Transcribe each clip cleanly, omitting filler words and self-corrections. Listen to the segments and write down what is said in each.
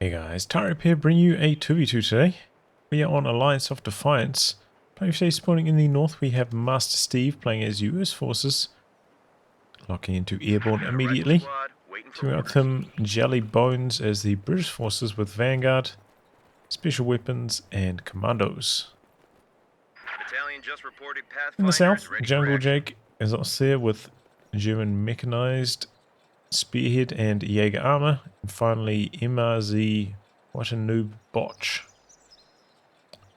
Hey guys, Tyrope here, bring you a 2v2 today. We are on Alliance of Defiance. Playing today, spawning in the north, we have Master Steve playing as US forces. Locking into Airborne immediately. Queuing up with him, Jelly Bones as the British forces with Vanguard, Special Weapons, and Commandos. In the south, Jungle Jake is Ostheer with German Mechanized, Spearhead and Jaeger Armour, and finally MRZ, what a noob botch.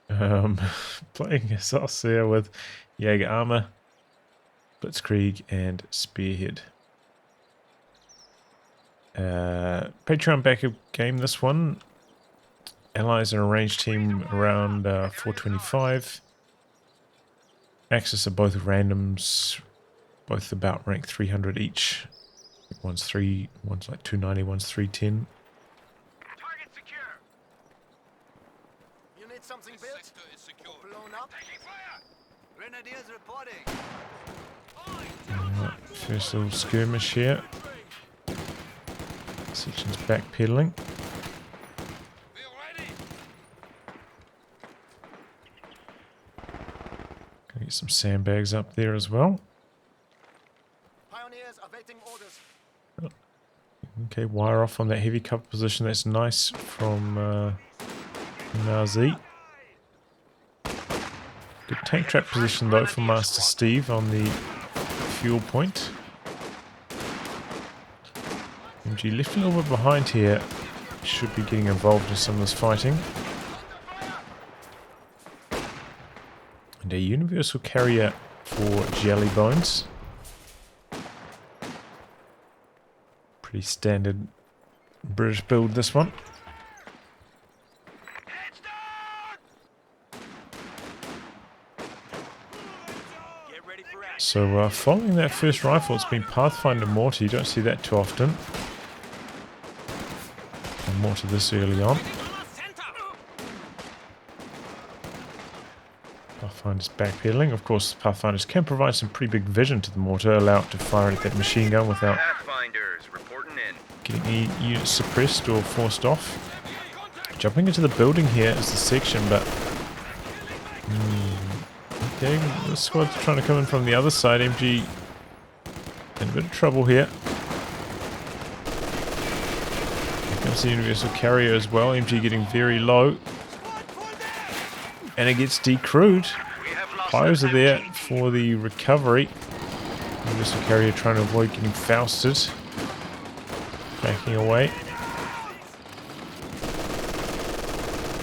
Playing as Ostheer with Jaeger Armour, Blitzkrieg and Spearhead. Patreon backup game this one. Allies are a ranged team around 425. Axis are both randoms, both about rank 300 each. One's like 290, one's 310. Target secure. You need something built? Sector is secure. Blown up? Taking fire. Grenadiers reporting. First little skirmish here. Section's backpedaling. Gonna get some sandbags up there as well. Pioneers awaiting orders. Okay, wire off on that heavy cover position. That's nice from MRZ. Good tank trap position though for Master Steve on the fuel point. MG left a little bit behind here. Should be getting involved in some of this fighting. And a universal carrier for Jelly Bones. Pretty standard British build, this one. So following that first rifle, it's been Pathfinder mortar. You don't see that too often. And mortar this early on. Pathfinder's backpedaling. Of course, Pathfinders can provide some pretty big vision to the mortar, allow it to fire at that machine gun without getting any units suppressed or forced off. Jumping into the building here is the section, but okay, the squad's trying to come in from the other side. MG in a bit of trouble here. Here comes the universal carrier as well. MG getting very low, and it gets decrewed. Pyros are there for the recovery. Universal carrier trying to avoid getting fausted. Backing away.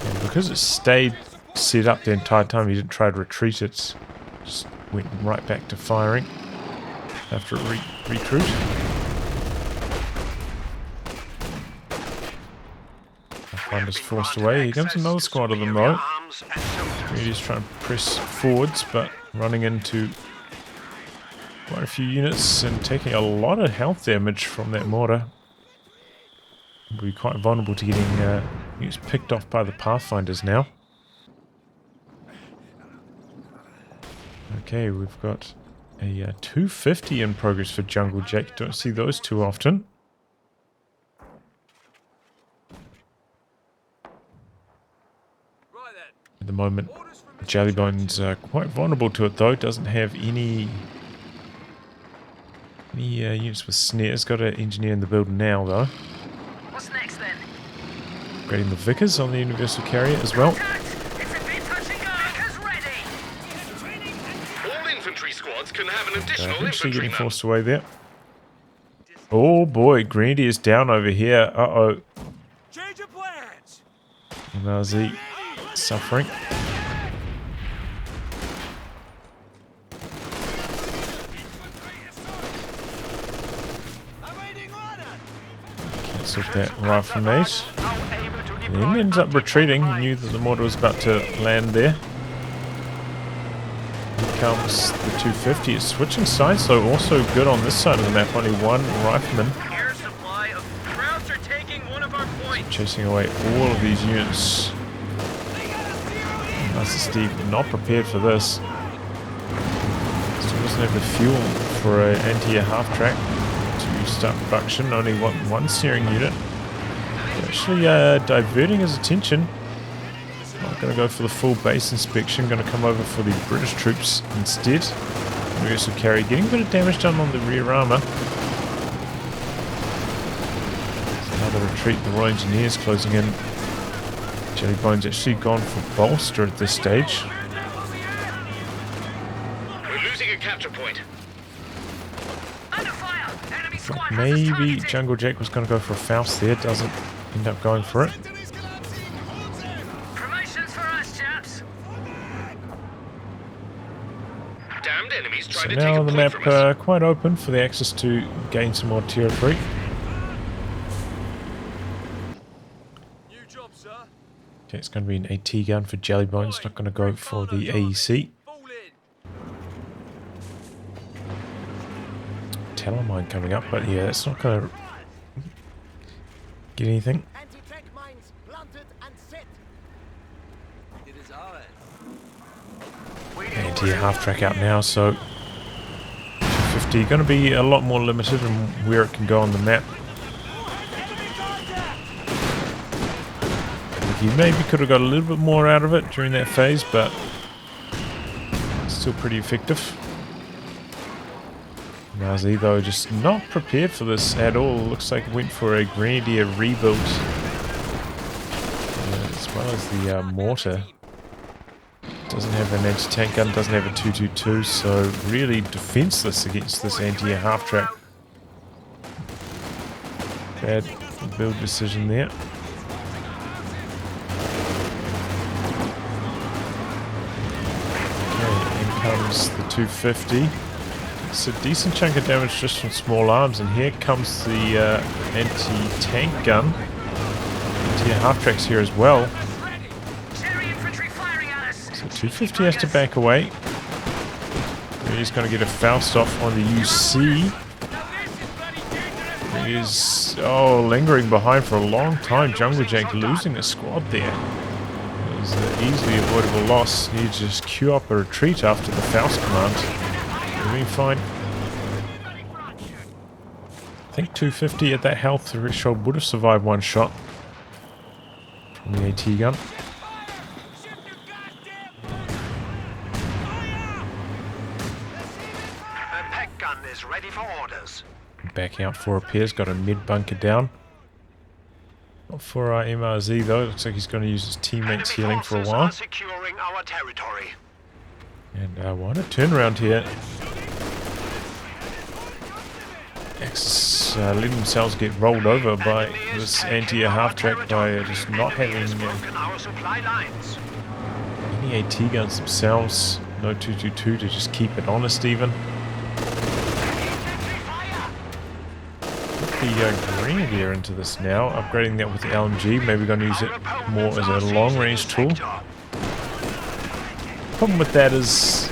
And because it stayed set up the entire time, he didn't try to retreat it. Just went right back to firing after it recruit. Pathfinder's forced away. Here comes another squad of them though. Really just trying to press forwards, but running into quite a few units and taking a lot of health damage from that mortar. Will be quite vulnerable to getting units picked off by the Pathfinders now. Okay, we've got a 250 in progress for Jungle Jake. Don't see those too often. At the moment, Jellybone's quite vulnerable to it though. Doesn't have any units with snares. Got an engineer in the build now though. What's next then? Upgrading the Vickers on the universal carrier as well. Can have an additional Actually getting forced away there. Oh boy, Grenadier's down over here. Uh-oh. Change of plans. MRZ suffering. Cancelled that rifle mate. And then ends up retreating. He knew that the mortar was about to land there. Comes the 250. It's switching sides, so also good on this side of the map. Only one rifleman. Air supply of Krauts are taking one of our points. Chasing away all of these units. Master Steve not prepared for this. Still doesn't have the fuel for an anti-air half track to start production. Only one steering unit. Actually diverting his attention. Not going to go for the full base inspection. Going to come over for the British troops instead. Universal carry getting a bit of damage done on the rear armour. Another retreat. The Royal Engineers closing in. Jellybone's actually gone for bolster at this stage. We're losing a capture point. Under fire! Enemy squad Maybe Jungle Jack was going to go for a Faust there. Doesn't end up going for it. Promotions for us, chaps. Damned enemies So trying to take now a the point map from us. quite open for the Axis to gain some more territory. New job, sir. Okay, it's going to be an AT gun for Jellybone. It's not going to go for the AEC. Fall in. Talon coming up, but yeah, it's not going to get anything. Anti-tank mines planted and set. It is ours. Anti half track out now, so 250 going to be a lot more limited in where it can go on the map. You maybe could have got a little bit more out of it during that phase, but still pretty effective. Nazi though just not prepared for this at all. Looks like it went for a Grenadier rebuild as well as the mortar. Doesn't have an anti-tank gun, doesn't have a 222, so really defenseless against this anti-air half-track. Bad build decision there. Okay, in comes the 250. It's a decent chunk of damage just from small arms, and here comes the anti-tank gun. Anti-air half-tracks here as well. Cherry infantry firing at us. So 250 has to back away. He's going to get a Faust off on the UC. He is, lingering behind for a long time. Jungle Jack losing a squad there. It was an easily avoidable loss. Need to just queue up a retreat after the Faust command. It'll be fine. I think 250 at that health threshold would have survived one shot from the AT gun. Is ready for orders. Back out for repairs, got a mid bunker down. Not for our MRZ though, looks like he's going to use his teammates healing for a while. Are securing our territory. And what a turnaround here. Axis let themselves get rolled over by this anti-air half-track by just not having Our supply lines. any AT guns themselves. No 222 to just keep it honest even. The Grenadier into this now, upgrading that with the LMG, maybe going to use it more as a long-range tool. Problem with that is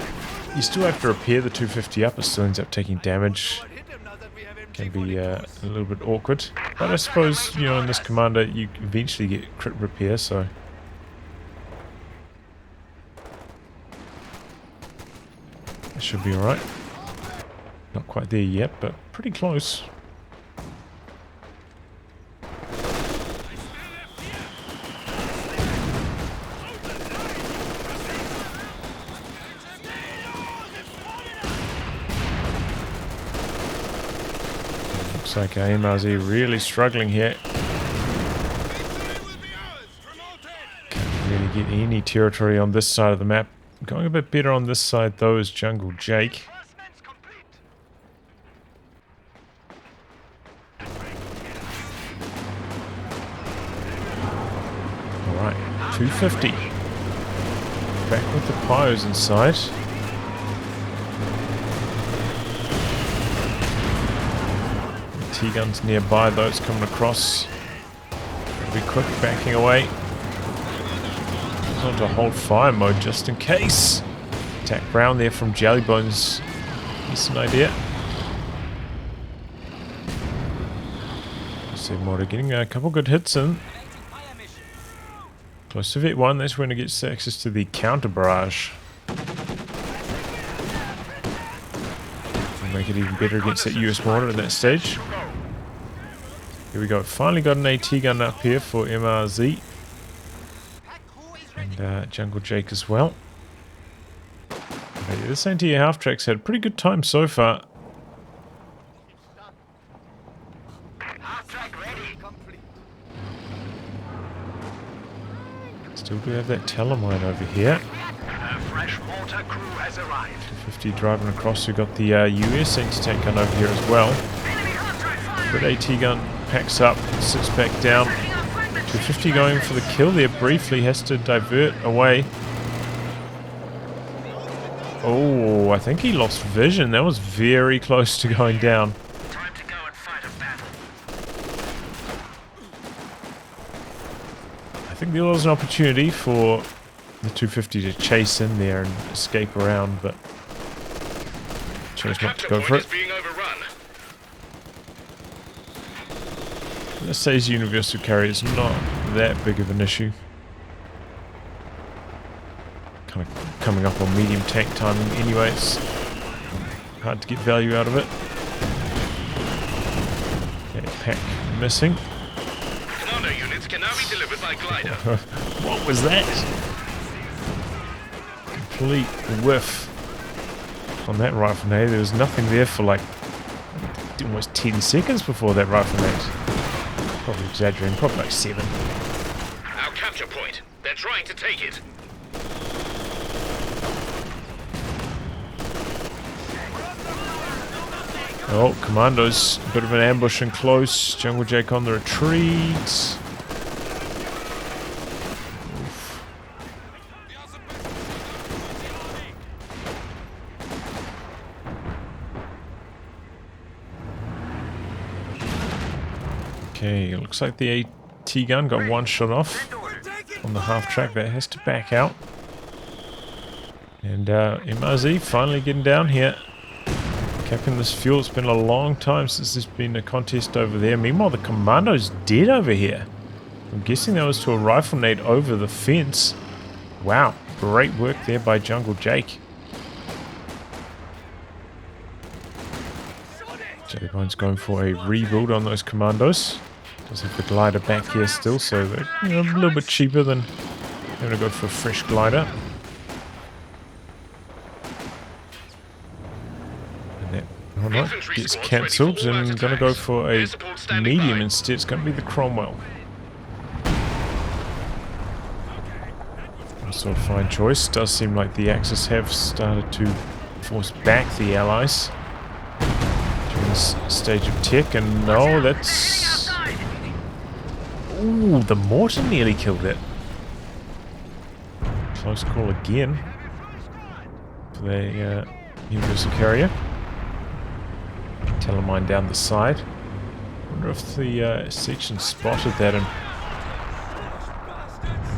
you still have to repair the 250 up, it still ends up taking damage. Can be a little bit awkward, but I suppose, you know, in this Commando you eventually get crit repair, so it should be alright. Not quite there yet, but pretty close. Looks like MRZ really struggling here. Can't really get any territory on this side of the map. Going a bit better on this side though is Jungle Jake. Alright, 250. Back with the pyros inside. T-guns nearby, those coming across. Gotta be quick, backing away. Goes on to hold fire mode just in case. Attack Brown there from Jellybone's decent idea. Sigmod getting a couple good hits in. Close to Vet 1, that's when it gets access to the counter barrage. Make it even better against that US mortar at that stage. Here we go. Finally got an AT gun up here for MRZ. And Jungle Jake as well. Okay, this anti-air half-track's had a pretty good time so far. Half-track ready. Still do have that telemine over here. A fresh mortar crew has arrived. 250 driving across. We've got the US anti-tank gun over here as well. Enemy half-track firing. Good AT gun packs up, sits back down. 250 going for the kill there briefly, has to divert away. Oh, I think he lost vision. That was very close to going down. Time to go and fight a battle. I think there was an opportunity for the 250 to chase in there and escape around, but chose not to go for it. Being overrun. Let's say his universal carry is not that big of an issue. Kind of coming up on medium tank timing anyway, it's hard to get value out of it. Okay, pack missing. Commando units can now be delivered by glider. What was that? Complete whiff on that rifle nade. There was nothing there for like almost 10 seconds before that rifle nade. Probably exaggerating, probably like 7. Our capture point. They're trying to take it. Oh, Commando's a bit of an ambush and close. Jungle Jake on the retreat. Oof. Okay, it looks like the AT gun got one shot off on the half track. That has to back out. And MRZ finally getting down here. Capping this fuel. It's been a long time since there's been a contest over there. Meanwhile, the Commando's dead over here. I'm guessing that was to a rifle nade over the fence. Wow, great work there by Jungle Jake. Jellybone's going for a rebuild on those Commandos. Does have the glider back here still, so they're a little bit cheaper than having to go for a fresh glider. And that gets cancelled, and going to go for a medium instead. It's going to be the Cromwell. Also a fine choice. Does seem like the Axis have started to force back the Allies during this stage of tech, and no, that's... Ooh, the mortar nearly killed it. Close call again for the universal carrier. Telemine down the side. Wonder if the section spotted that in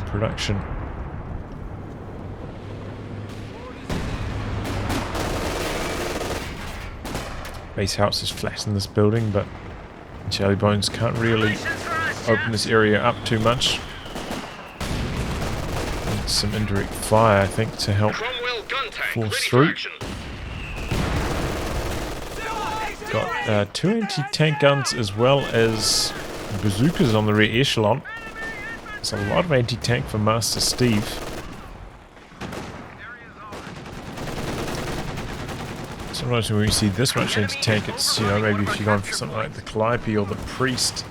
production. Base house is flat in this building, but Jellybones can't really open this area up too much. Need some indirect fire, I think, to help force through. Got 2 anti-tank guns as well as bazookas on the rear echelon. There's a lot of anti-tank for Master Steve. Sometimes when we see this much anti-tank, it's, you know, maybe if you're going for something like the Calliope or the Priest.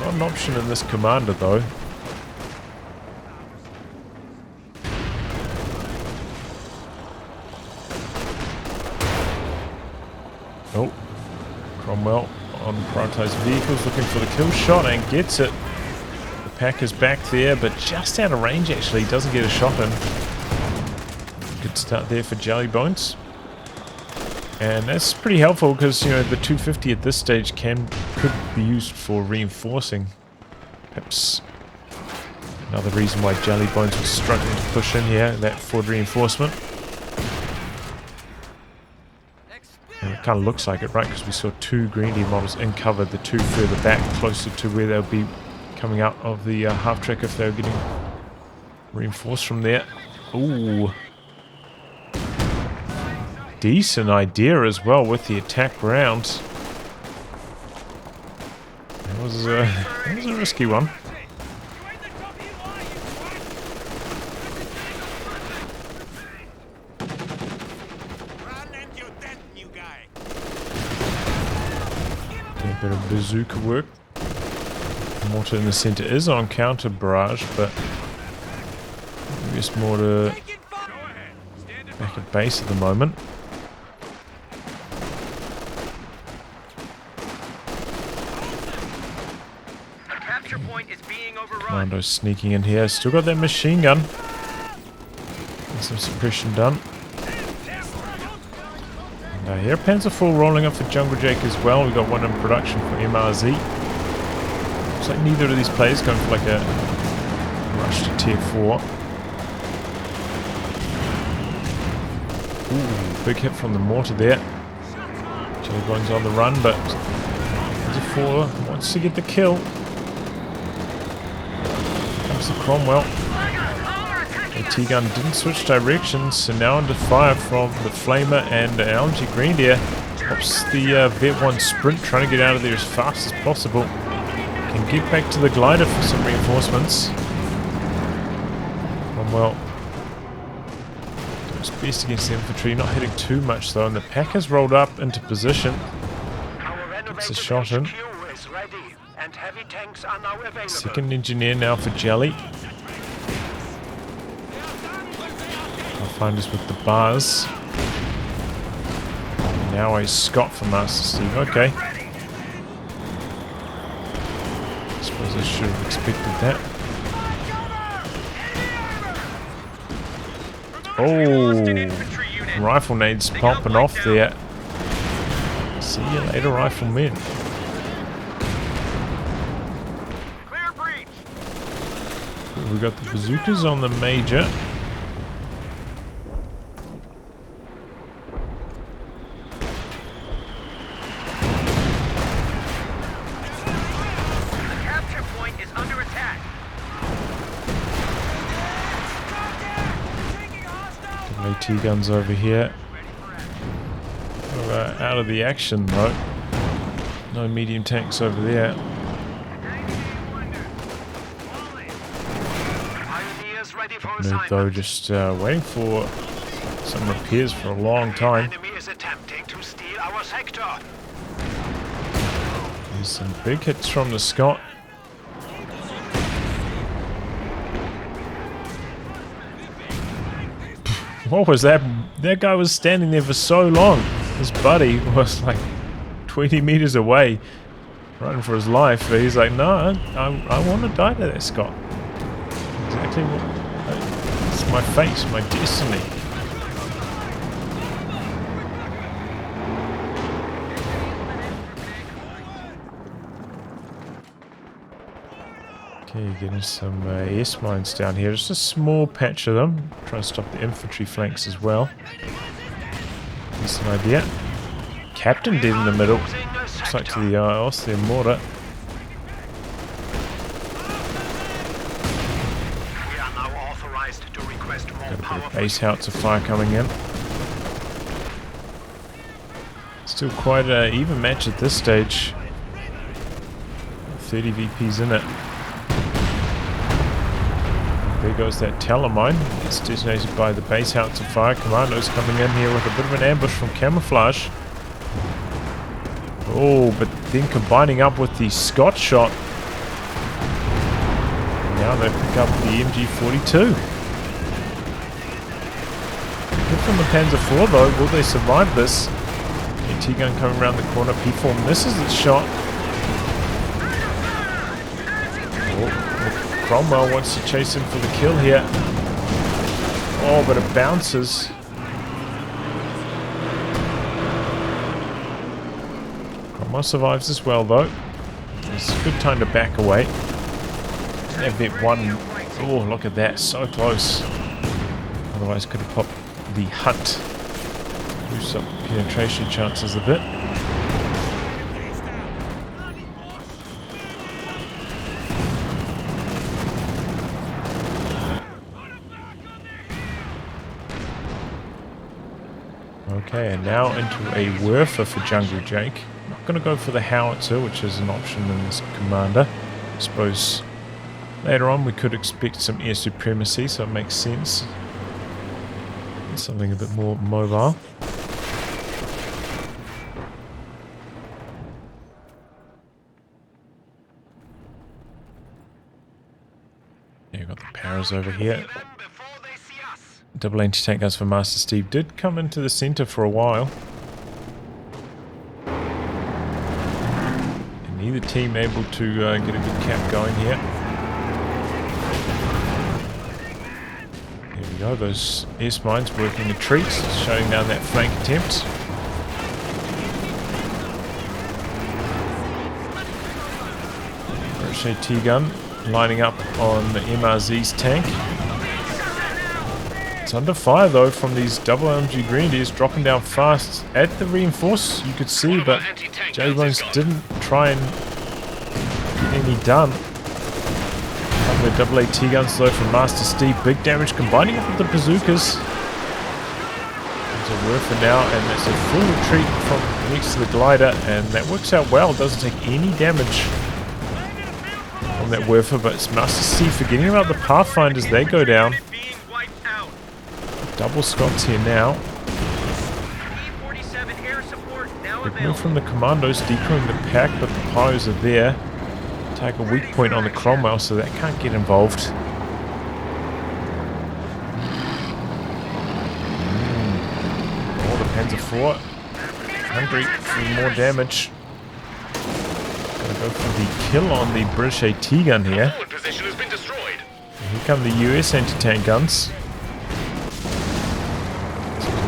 Not an option in this Commander though. Oh. Cromwell on prioritized vehicles, looking for the kill shot and gets it. The pack is back there, but just out of range actually, doesn't get a shot in. Good start there for Jellybones. And that's pretty helpful because, you know, the 250 at this stage could be used for reinforcing. Perhaps another reason why Jellybones was struggling to push in here, that forward reinforcement. And it kind of looks like it, right? Because we saw 2 Grenadier models in cover, the 2 further back, closer to where they'll be coming out of the half-track if they were getting reinforced from there. Ooh. Decent idea as well with the attack round. was a risky one. Run and you're dead, new guy. A bit of bazooka work. Mortar in the center is on counter barrage, but US mortar back at base at the moment. The capture point is being overrun. Commando's sneaking in here. Still got that machine gun. And some suppression done. And here Panzer IV rolling up for Jungle Jake as well. We got one in production for MRZ. Looks like neither of these players going for like a rush to tier 4. Ooh, big hit from the mortar there. Jaeger's on the run, but Panzer IV wants to get the kill. Comes to Cromwell. The T-gun didn't switch directions, so now under fire from the Flamer and LMG Grenadier. Helps the Vet 1 sprint, trying to get out of there as fast as possible. Can get back to the glider for some reinforcements. Cromwell does best against the infantry, not hitting too much though, and the pack has rolled up into position. Gets a shot in. Second engineer now for Jelly. I'll find us with the bars. Now a Scott for MasterSteve. Okay. I suppose I should have expected that. Oh, rifle nades popping off there. See you later, riflemen. We got the bazookas on the Major. T-guns over here. Out of the action though. No medium tanks over there. Noob though just waiting for some repairs for a long time. There's some big hits from the Scott. What was that? That guy was standing there for so long. His buddy was like 20 meters away, running for his life. But he's like, no, I want to die to that Scott. Exactly what. It's my fate, my destiny. Okay, getting some S-mines down here. Just a small patch of them. Trying to stop the infantry flanks as well. Decent idea. Captain dead in the middle. Looks like to the Ostheer mortar. Got a bit of base howitzer fire coming in. Still quite an even match at this stage. 30 VPs in it. There goes that Telemine. It's detonated by the base howitzer fire. Commando's coming in here with a bit of an ambush from camouflage. Oh, but then combining up with the Scott shot. Now they pick up the MG42. Good from the Panzer IV though. Will they survive this? T-gun coming around the corner. P4 misses its shot. Cromwell wants to chase him for the kill here. Oh, but it bounces. Cromwell survives as well, though. It's a good time to back away. That Vet 1. Oh, look at that. So close. Otherwise, could have popped the Hunt. Boosts up penetration chances a bit. Okay, and now into a Werfer for Jungle Jake. going to go for the howitzer, which is an option in this Commander. I suppose later on we could expect some air supremacy, so it makes sense. Something a bit more mobile. Yeah, you've got the Paras over here. Double anti-tank guns for Master Steve did come into the center for a while. And neither team able to get a good cap going here. There we go, those S mines working a treat, shutting down that flank attempt. Ricochet T-gun lining up on the MRZ's tank. It's under fire though from these double LMG Grenadiers, dropping down fast at the reinforce, you could see, but Jaeger didn't try and get any done. Couple of double AT guns though from Master Steve, big damage combining up with the bazookas. There's a Werfer now, and it's a full retreat from next to the glider, and that works out well. It doesn't take any damage on that Werfer, but it's Master Steve forgetting about the Pathfinders. They go down. Double Scots here now. Big move from the Commandos, decoying the pack, but the Pyros are there. Take a weak point on the Cromwell, so that can't get involved. All the Panzer IV. Hungry for more damage. Gonna go for the kill on the British AT gun here. Here come the US anti-tank guns.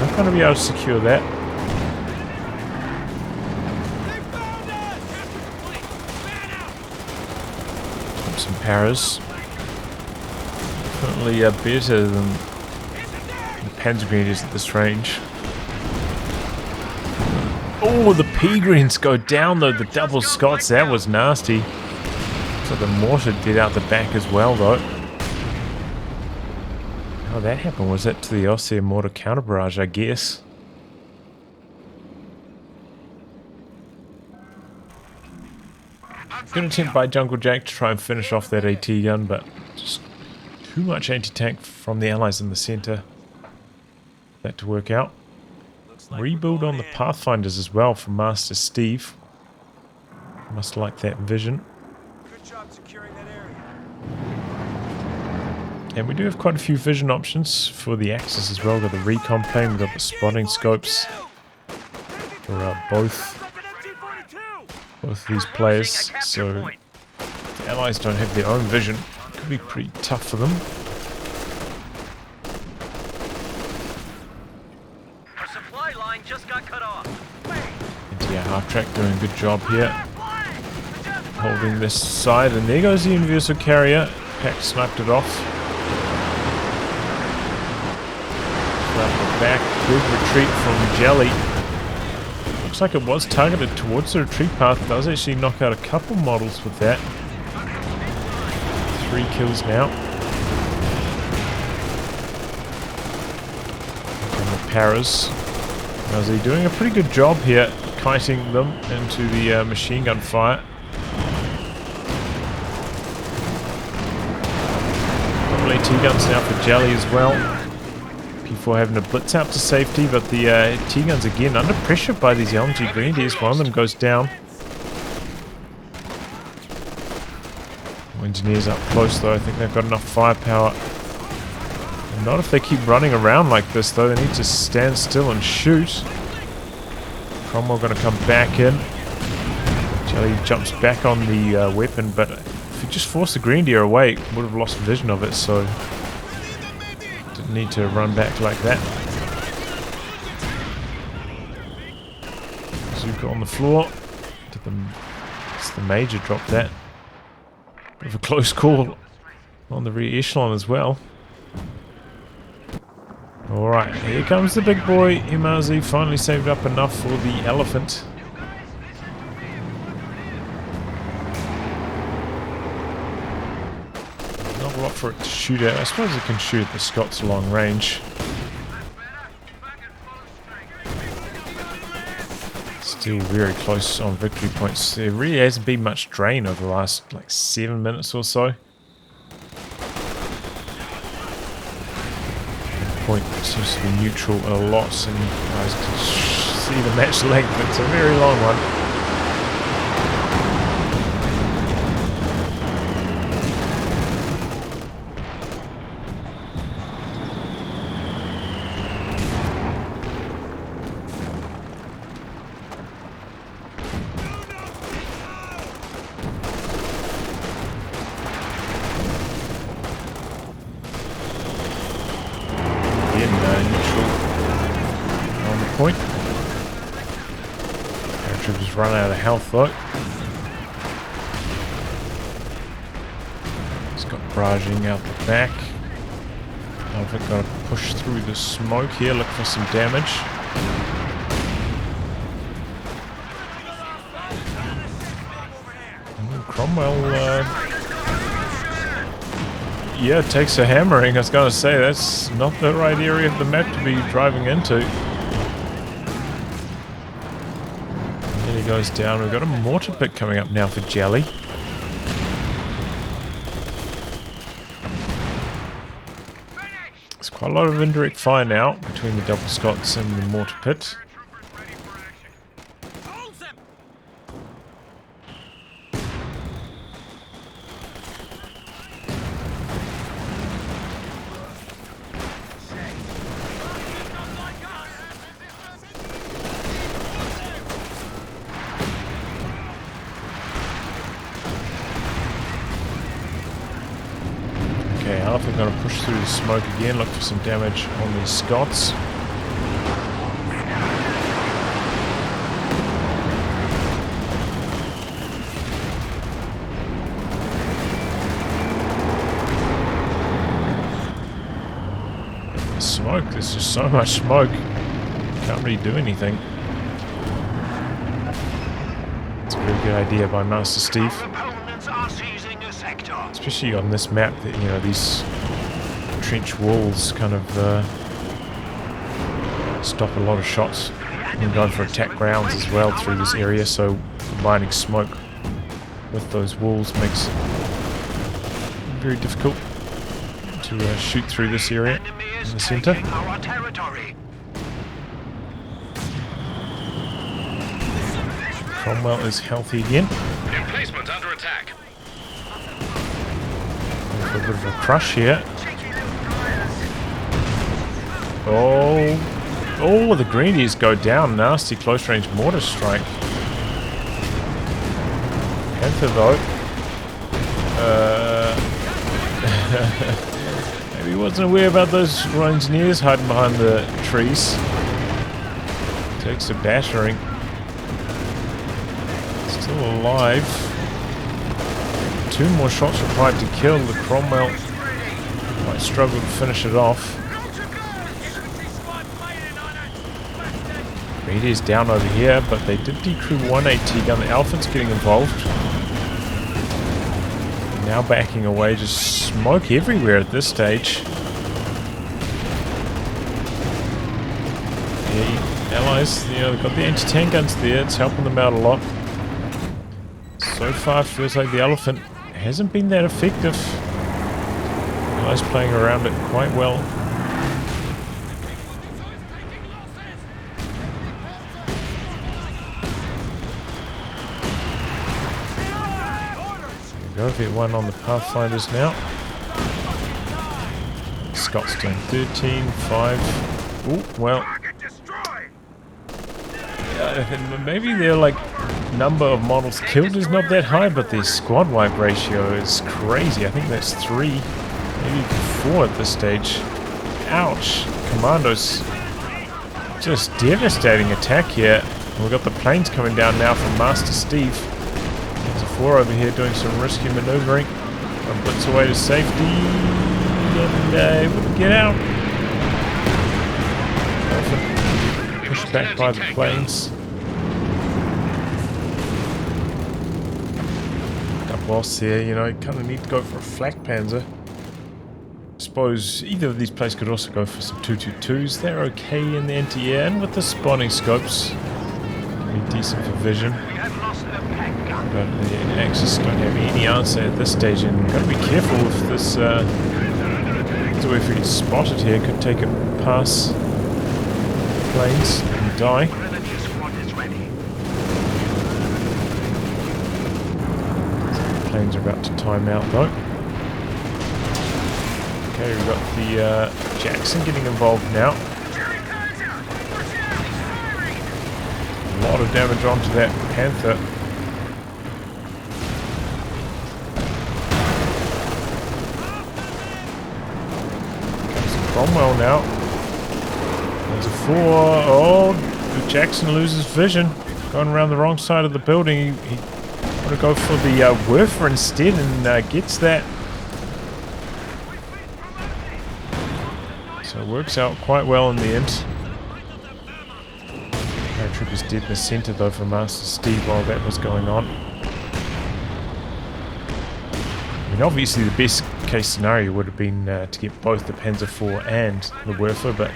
Not going to be able to secure that. Some Paras. Definitely better than the Panzer Grenadiers at this range. Oh, the P-Greens go down though. The double Scots, that was nasty. So the mortar did out the back as well though. How that happened, was that to the Ostheer mortar counter barrage, I guess. Good attempt by Jungle Jack to try and finish off that AT gun, but just too much anti-tank from the allies in the center. That to work out. Rebuild on the Pathfinders as well from Master Steve. Must like that vision. Good job securing that area. And we do have quite a few vision options for the Axis as well. We've got the recon plane, we've got the spotting scopes for both of these players. So if the allies don't have their own vision, it could be pretty tough for them. Our supply line just got cut off. Into our half track doing a good job here. Holding this side, and there goes the universal carrier. Pack sniped it off. Back, good retreat from Jelly. Looks like it was targeted towards the retreat path. Does actually knock out a couple models with that. 3 kills now. And the Paras. They're doing a pretty good job here, kiting them into the machine gun fire. Double AT guns now for Jelly as well. P4 having to blitz out to safety, but the T-guns again under pressure by these LMG Grenadiers. One of them goes down. Engineers up close though. I think they've got enough firepower. And not if they keep running around like this though. They need to stand still and shoot. Cromwell going to come back in. Jelly jumps back on the weapon, but if he just forced the Grenadier away, would have lost vision of it, so didn't need to run back like that. Bazooka on the floor. It's the Major dropped that. Bit of a close call on the rear echelon as well. Alright, here comes the big boy. MRZ finally saved up enough for the Elephant. Not a lot for it to shoot at. I suppose it can shoot at the Scots long range. Still very close on victory points. There really hasn't been much drain over the last like 7 minutes or so. The point seems to be neutral a lot, and you guys can see the match length. It's a very long one. Point. Paratroopers run out of health though. He's got barraging out the back. I've got to push through the smoke here, look for some damage. Cromwell, yeah, takes a hammering. I was going to say, that's not the right area of the map to be driving into. Goes down. We've got a mortar pit coming up now for Jelly. There's quite a lot of indirect fire now between the double Scots and the mortar pit. Okay, Alpha going to push through the smoke again, look for some damage on these Scots. The smoke, there's just so much smoke. Can't really do anything. It's a very good idea by MasterSteve. Especially on this map, that you know, these trench walls kind of stop a lot of shots. And going for attack rounds as well through this area, so combining smoke with those walls makes it very difficult to shoot through this area in the center. Cromwell is healthy again. Emplacement under attack. A bit of a crush here. Oh, the greenies go down. Nasty close range mortar strike. Panther though. Maybe he wasn't aware about those engineers hiding behind the trees. Takes a battering. Still alive. 2 more shots required to kill. The Cromwell might struggle to finish it off. Reedy is down over here, but they did decrew 1 AT gun. The Alphon's getting involved. Now backing away, just smoke everywhere at this stage. The allies, you know, they've got the anti-tank guns there. It's helping them out a lot. So far, it feels like the Elephant hasn't been that effective. Guys playing around it quite well. There we go, V1 on the Pathfinders now. Scott's doing 13, 5. Ooh, well. Maybe they're like number of models killed is not that high, but their squad wipe ratio is crazy. I think that's 3, maybe 4 at this stage. Ouch. Commando's just devastating attack here. We've got the planes coming down now from MasterSteve. There's a 4 over here doing some risky maneuvering. One blitz away to safety. And he wouldn't get out. Pushed back by the planes. Boss here, you know, you kind of need to go for a flak panzer. I suppose either of these plays could also go for some 222s. They're okay in the anti-air and with the spawning scopes. Pretty decent for vision. We have lost the pack gun. But the Axis don't have any answer at this stage, and got to be careful if this. So if we get spotted here, could take it past planes and die. Grenadier squad is ready. Planes are about to time out though. Okay, we've got the Jackson getting involved now. A lot of damage onto that Panther. Cromwell now. There's a 4. Oh, Jackson loses vision. Going around the wrong side of the building. He want to go for the Werfer instead and gets that. So it works out quite well in the end. Paratroopers dead in the centre though for Master Steve while that was going on. I mean, obviously the best case scenario would have been to get both the Panzer IV and the Werfer, but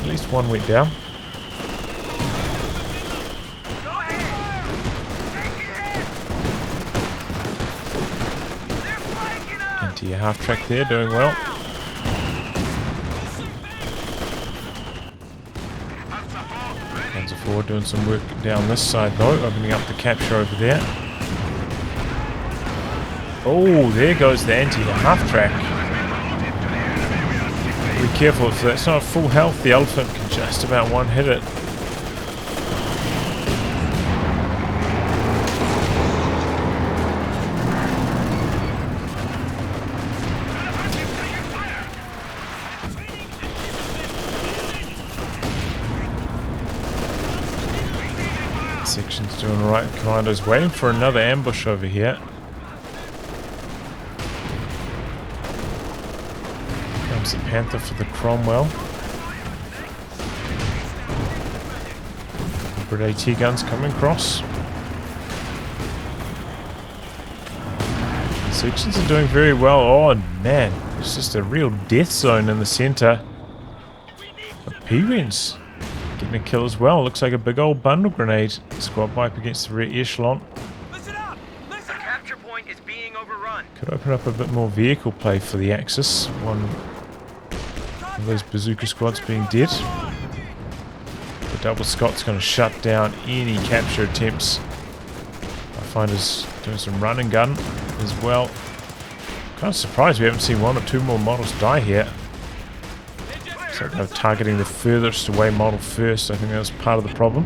at least one went down. Into your half track there, doing well. Panzer IV doing some work down this side though, opening up the capture over there. Oh, there goes the anti-half track. Be careful, if that's not full health, the Elephant can just about one-hit it. Section's doing alright. Commando's waiting for another ambush over here. Comes the Panther for the Cromwell. Hybrid AT guns coming across. The sections are doing very well. Oh man, it's just a real death zone in the centre. But P-Wins getting a kill as well. Looks like a big old bundle grenade. Squad wipe against the rear echelon. Listen up! Listen. The capture point is being overrun. Could open up a bit more vehicle play for the Axis. One of those bazooka squads being dead. The double Scott's going to shut down any capture attempts. Pathfinder's doing some run and gun as well. Kind of surprised we haven't seen one or two more models die here. So they're targeting the furthest away model first. I think that was part of the problem.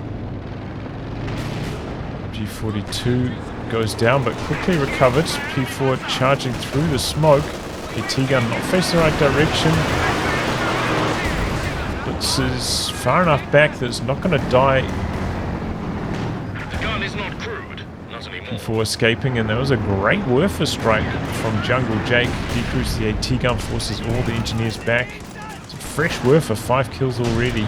G42 goes down but quickly recovered. P4 charging through the smoke. AT gun not facing the right direction. Blitz is far enough back that it's not going to die. The gun is not crewed. Not anymore. P4 escaping, and there was a great Werfer strike from Jungle Jake. Decreased the AT gun, forces all the engineers back. Fresh Werfer, 5 kills already.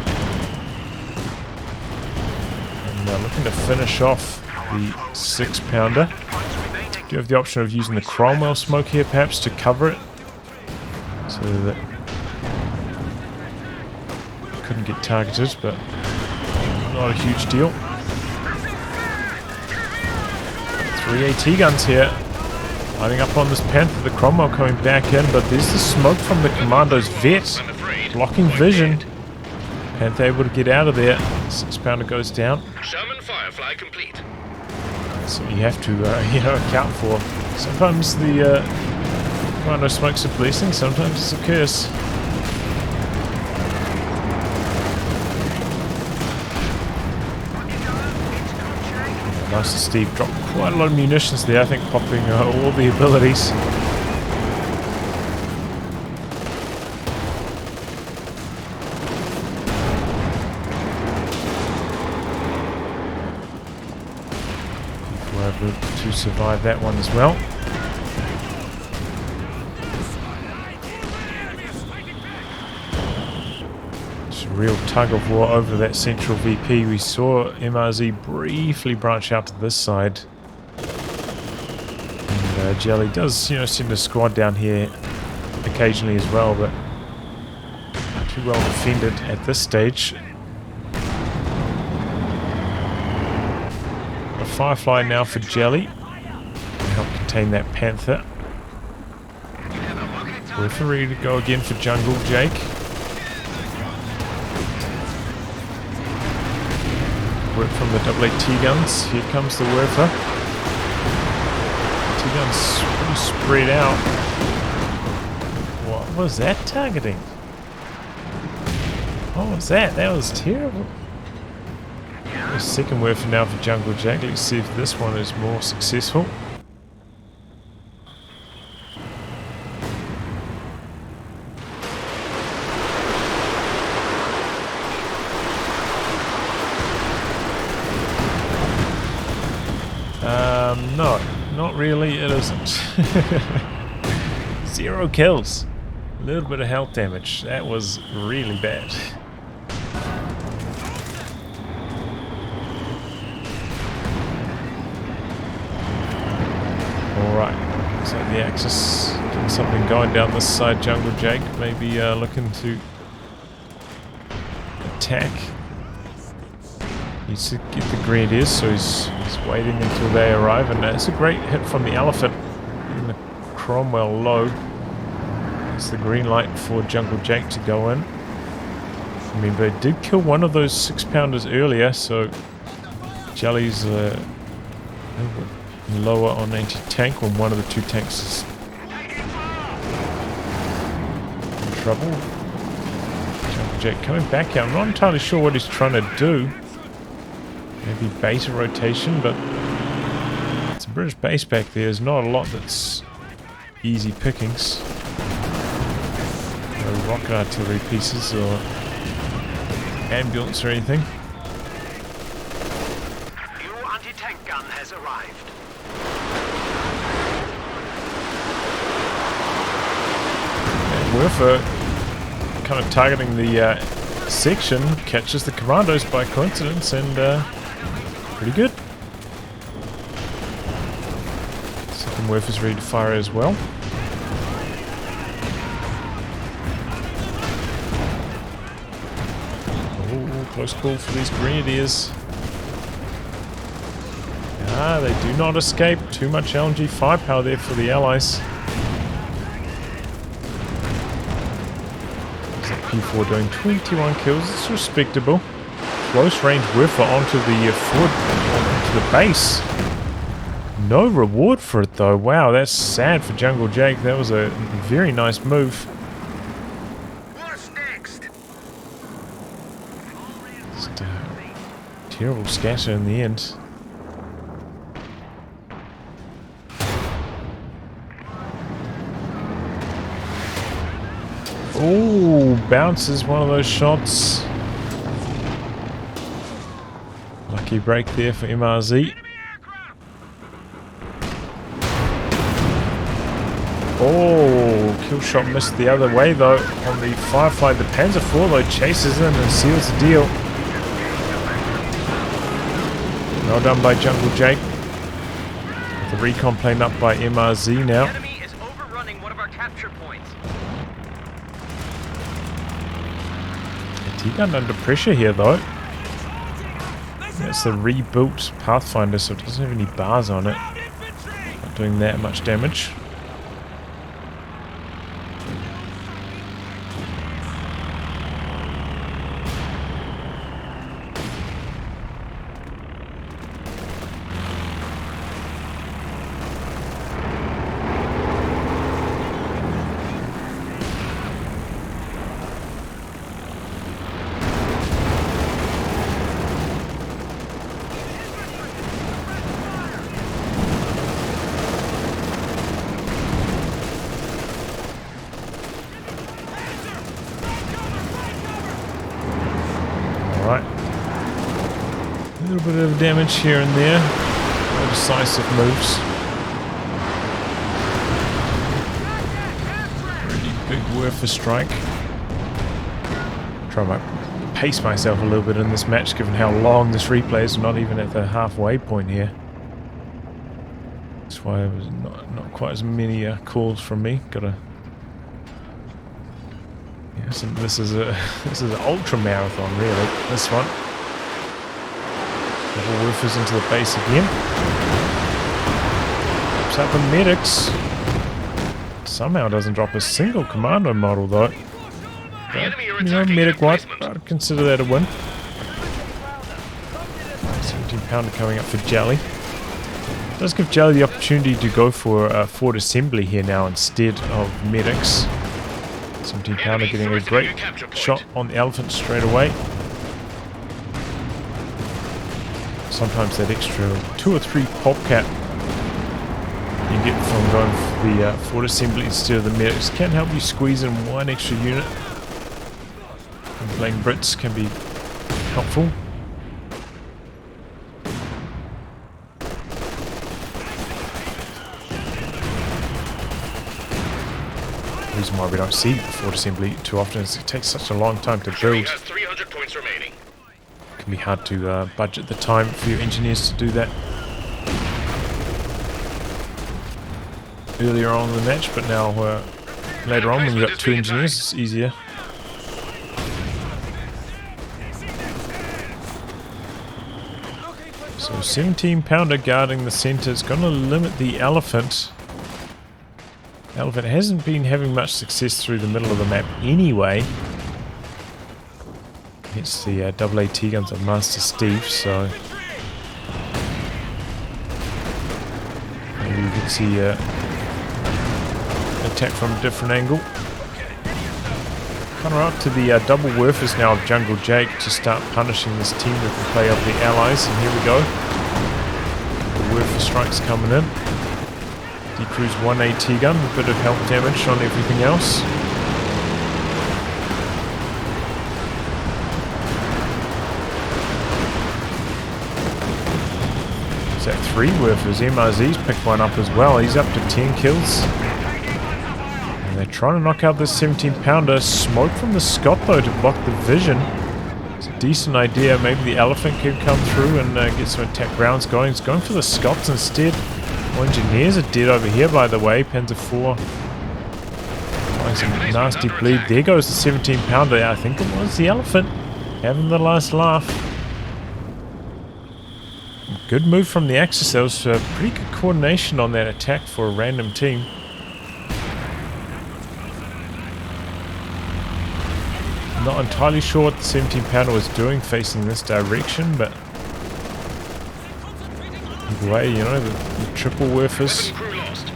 And looking to finish off the 6-pounder. Do you have the option of using the Cromwell smoke here perhaps to cover it? So that couldn't get targeted, but not a huge deal. 3 AT guns here. Lining up on this Panther, the Cromwell coming back in, but there's the smoke from the Commando's vet. Blocking vision. Panther able to get out of there. 6-pounder goes down. Sherman Firefly complete. So you have to, account for. Sometimes the Commando smoke's a blessing, sometimes it's a curse. Master Steve dropped quite a lot of munitions there, I think, popping all the abilities. Able to survive that one as well. It's a real tug of war over that central VP. We saw MRZ briefly branch out to this side. And Jelly does, send a squad down here occasionally as well, but too well defended at this stage. Firefly now for Jelly. To help contain that Panther. Werfer ready to go again for Jungle Jake. Work from the AAT guns. Here comes the Werfer. T-guns pretty spread out. What was that targeting? What was that? That was terrible. The second Werfer now for Jungle Jake. Let's see if this one is more successful. No, not really, it isn't. 0 kills. A little bit of health damage. That was really bad. Alright, looks like the Axis getting something going down this side. Jungle Jake maybe looking to attack. Needs to get the Grenadiers, so he's waiting until they arrive, and it's a great hit from the Elephant in the Cromwell low. It's the green light for Jungle Jake to go in. Remember, they did kill one of those 6-pounders earlier, so Jelly's lower on anti-tank when one of the 2 tanks is in trouble. Jungle Jake coming back out. I'm not entirely sure what he's trying to do. Maybe beta rotation, but it's a British base back there. There's not a lot that's easy pickings. No rocket artillery pieces or ambulance or anything. New anti-tank gun has arrived. And Werfer kind of targeting the section, catches the Commandos by coincidence, and pretty good. Second Werfer's ready to fire as well. Oh, close call for these Grenadiers. Ah, they do not escape. Too much LNG firepower there for the Allies. P4 doing 21 kills. It's respectable. Close range Werfer onto the onto the base. No reward for it though. Wow, that's sad for Jungle Jake. That was a very nice move. What's next? Just a terrible scatter in the end. Oh, bounces one of those shots. Lucky break there for MRZ. Oh, kill shot missed the other way though. On the Firefly, the Panzer IV though chases in and seals the deal. Well done by Jungle Jake. The recon plane up by MRZ now. The enemy is overrunning one of our capture points. T-gun under pressure here though. That's the rebuilt Pathfinder, so it doesn't have any bars on it. Not doing that much damage. A little bit of damage here and there. No decisive moves. Really big Werfer strike. Try to pace myself a little bit in this match given how long this replay is. Not even at the halfway point here. That's why it was not quite as many calls from me. Gotta. Yeah, so this is an ultra marathon really. This one. Double woofers into the base again. Drops out the medics. Somehow doesn't drop a single Commando model though. The enemy are You know, attacking medic wipe, reinforcement. I'd consider that a win. 17 pounder coming up for Jelly. Does give Jelly the opportunity to go for forward assembly here now instead of medics. 17 pounder getting a great shot on the elephant straight away. Sometimes that extra 2 or 3 pop cap you get from going for the forward assembly instead of the medics can help you squeeze in 1 extra unit. And playing Brits can be helpful. The reason why we don't see forward assembly too often is it takes such a long time to He build. has 300 points remaining. It can be hard to budget the time for your engineers to do that earlier on in the match, but now later on when you've got 2 engineers it's easier. So 17 pounder guarding the center is going to limit the elephant. Elephant hasn't been having much success through the middle of the map anyway. It's the double AT guns of MasterSteve, so maybe you can see an attack from a different angle. Kind of up to the double woofers now of Jungle Jake to start punishing this team with the play of the allies, and here we go. The woofer strikes coming in. Decrews 1 AT gun, a bit of health damage on everything else. Is that 3 woofers? MRZ's picked one up as well. He's up to 10 kills. And they're trying to knock out this 17 pounder. Smoke from the Scott though to block the vision. It's a decent idea. Maybe the elephant can come through and get some attack rounds going. It's going for the Scots instead. Well, engineers are dead over here, by the way. Panzer IV. Finding some nasty bleed. There goes the 17 pounder. I think it was the elephant having the last laugh. Good move from the Axis. That was pretty good coordination on that attack for a random team. Not entirely sure what the 17 pounder was doing facing this direction, but either way, you know, the triple woofers. Crew lost.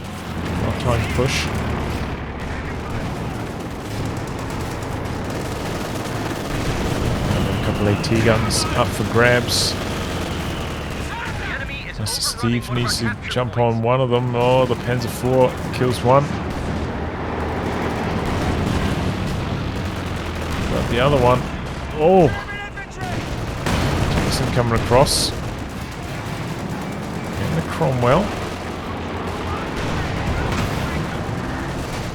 Not time to push. And a couple AT guns up for grabs. MasterSteve needs to jump on one of them. Oh, the Panzer IV kills one. Got the other one. Oh! Jason coming across. And the Cromwell.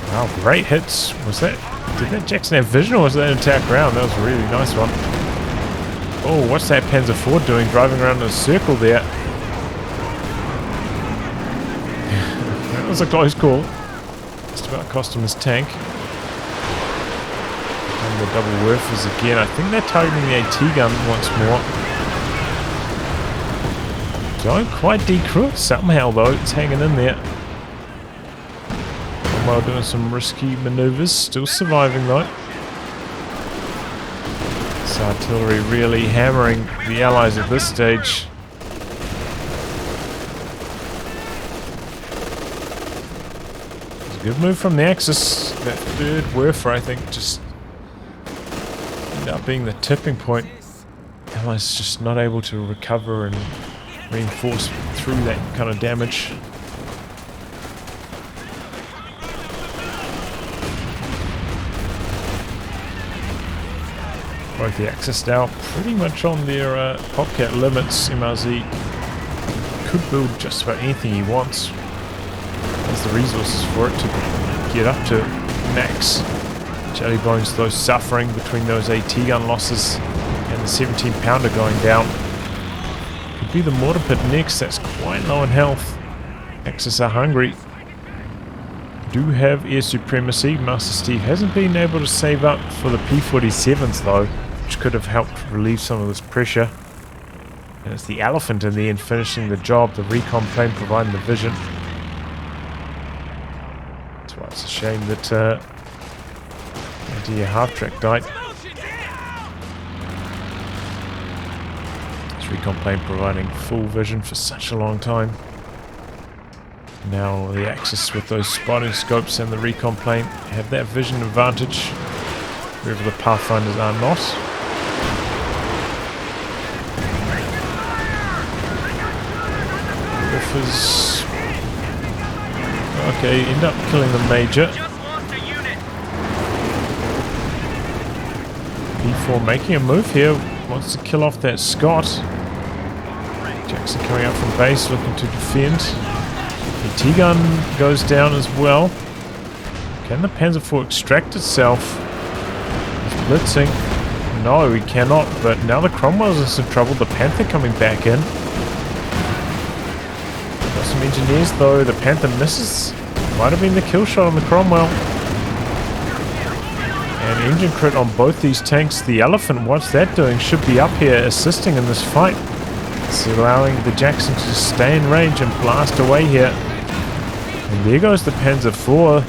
Wow, great hits. Was that... Did that Jackson have vision or was that an attack round? That was a really nice one. Oh, what's that Panzer IV doing? Driving around in a circle there. That was a close call. Just about cost him his tank. And the double woofers again. I think they're targeting the AT gun once more. Don't quite decrew it somehow though. It's hanging in there. While doing some risky maneuvers. Still surviving though. This artillery really hammering the allies at this stage. Good move from the Axis. That third woofer, I think, just ended up being the tipping point. Allies just not able to recover and reinforce through that kind of damage. Both the Axis now pretty much on their popcat limits. MRZ could build just about anything he wants. Has the resources for it to get up to max. Jelly Bones though suffering between those AT gun losses and the 17 pounder going down. Could be the mortar pit next. That's quite low in health. Axis are hungry. Do have air supremacy. MasterSteve hasn't been able to save up for the P-47s though, which could have helped relieve some of this pressure. And it's the Elephant in the end finishing the job, the recon plane providing the vision. That's why it's a shame that dear half-track died. This recon plane providing full vision for such a long time. Now the Axis with those spotting scopes and the recon plane have that vision advantage wherever the Pathfinders are not. Riffers. Okay, end up killing the Major. B4 making a move here, wants to kill off that Scott. Jackson coming out from base looking to defend. The T-gun goes down as well. Can the Panzer IV extract itself? He's blitzing. No, he cannot, but now the Cromwell's in some trouble. The Panther coming back in. Got some engineers though. The Panther misses. Might have been the kill shot on the Cromwell. And engine crit on both these tanks. The Elephant, what's that doing? Should be up here assisting in this fight. It's allowing the Jackson to stay in range and blast away here. And there goes the Panzer IV.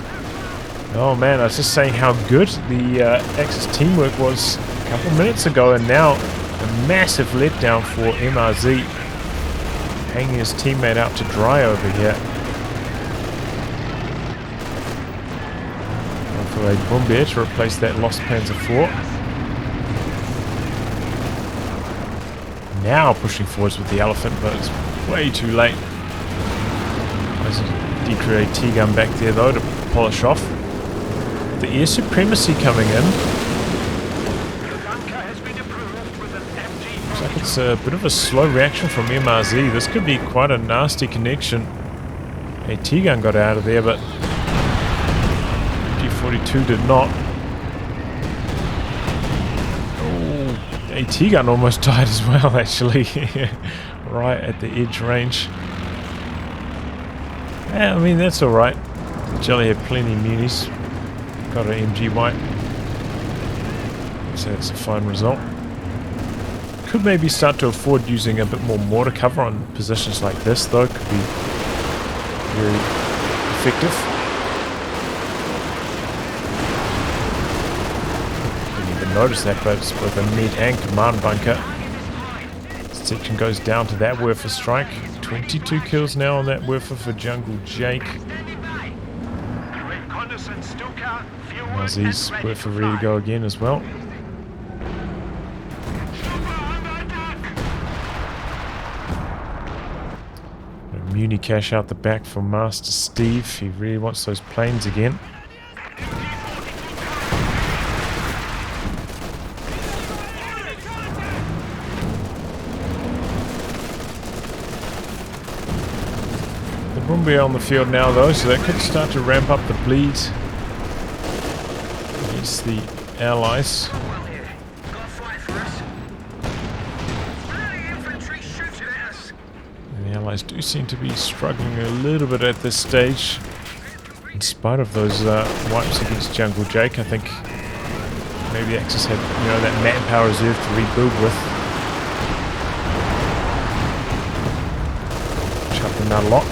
Oh man, I was just saying how good the Axis teamwork was a couple minutes ago, and now a massive letdown for MRZ. Hanging his teammate out to dry over here. And for a Bomber to replace that lost Panzer IV. Now pushing forwards with the Elephant, but it's way too late. There's a Decreate T-gun back there though to polish off. The air supremacy coming in. Looks like it's a bit of a slow reaction from MRZ. This could be quite a nasty connection. A T-gun got out of there, but G42 did not. Oh, a T-gun almost died as well, actually. Right at the edge range. Yeah, I mean, that's alright. Jelly had plenty of munis. Got an MG white. So that's a fine result. Could maybe start to afford using a bit more mortar cover on positions like this, though. Could be very effective. Didn't even notice that, but it's both a med and command bunker. Section goes down to that Werfer strike. 22 kills now on that Werfer for Jungle Jake. Aussie's Werfer ready to go again as well. A Muni cash out the back for Master Steve. He really wants those planes again. Bomber on the field now though, so that could start to ramp up the bleed against the Allies. And the Allies do seem to be struggling a little bit at this stage. In spite of those wipes against Jungle Jake, I think maybe the Axis had, you know, that manpower reserve to rebuild with. Shut them down a lot.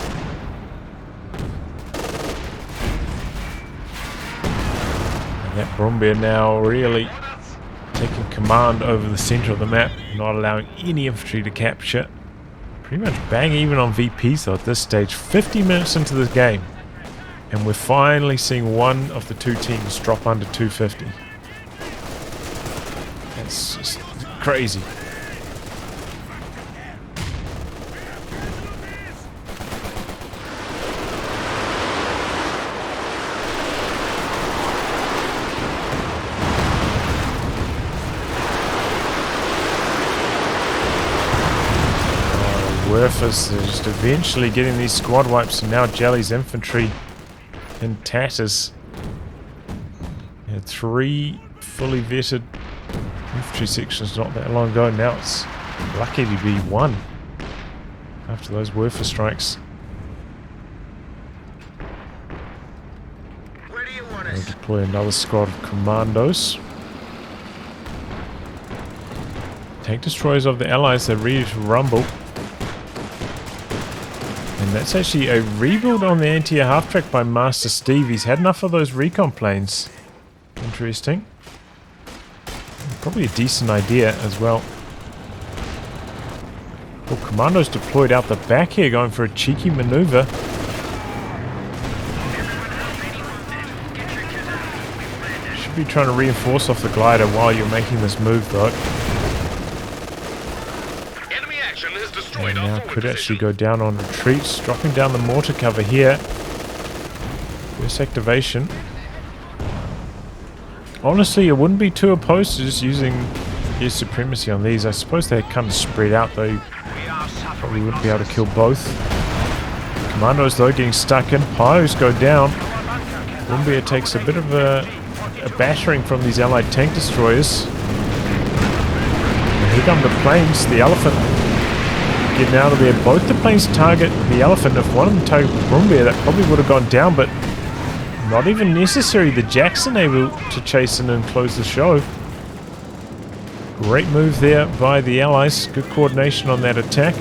That Brumbeer now really taking command over the center of the map, not allowing any infantry to capture. Pretty much bang even on VPs though at this stage. 50 minutes into the game, and we're finally seeing one of the two teams drop under 250. That's just crazy. Werfers are just eventually getting these squad wipes, and now Jelly's infantry in tatters. Yeah, 3 fully vetted infantry sections not that long ago. Now it's lucky to be 1 after those Werfer strikes. Where do you want We'll us? deploy another squad of commandos. tank destroyers of the Allies are ready to rumble. And that's actually a rebuild on the anti-air half-track by MasterSteve. He's had enough of those recon planes. Interesting. Probably a decent idea as well. Well, Commando's deployed out the back here, going for a cheeky maneuver. Should be trying to reinforce off the glider while you're making this move, though. Enemy action has destroyed And our now forward could actually position. go down on retreats, dropping down the mortar cover here. First activation. Honestly, it wouldn't be too opposed to just using air supremacy on these. I suppose they're kind of spread out, though. Probably wouldn't be able to kill both. Commandos, though, getting stuck in. Pyros go down. Brumbier takes a bit of a battering from these allied tank destroyers. And here come the planes. The Elephant getting out of there. Both the planes target the Elephant. If one of them targeted Brumbier, that probably would have gone down, but not even necessary. The Jackson able to chase in and close the show. Great move there by the Allies. Good coordination on that attack.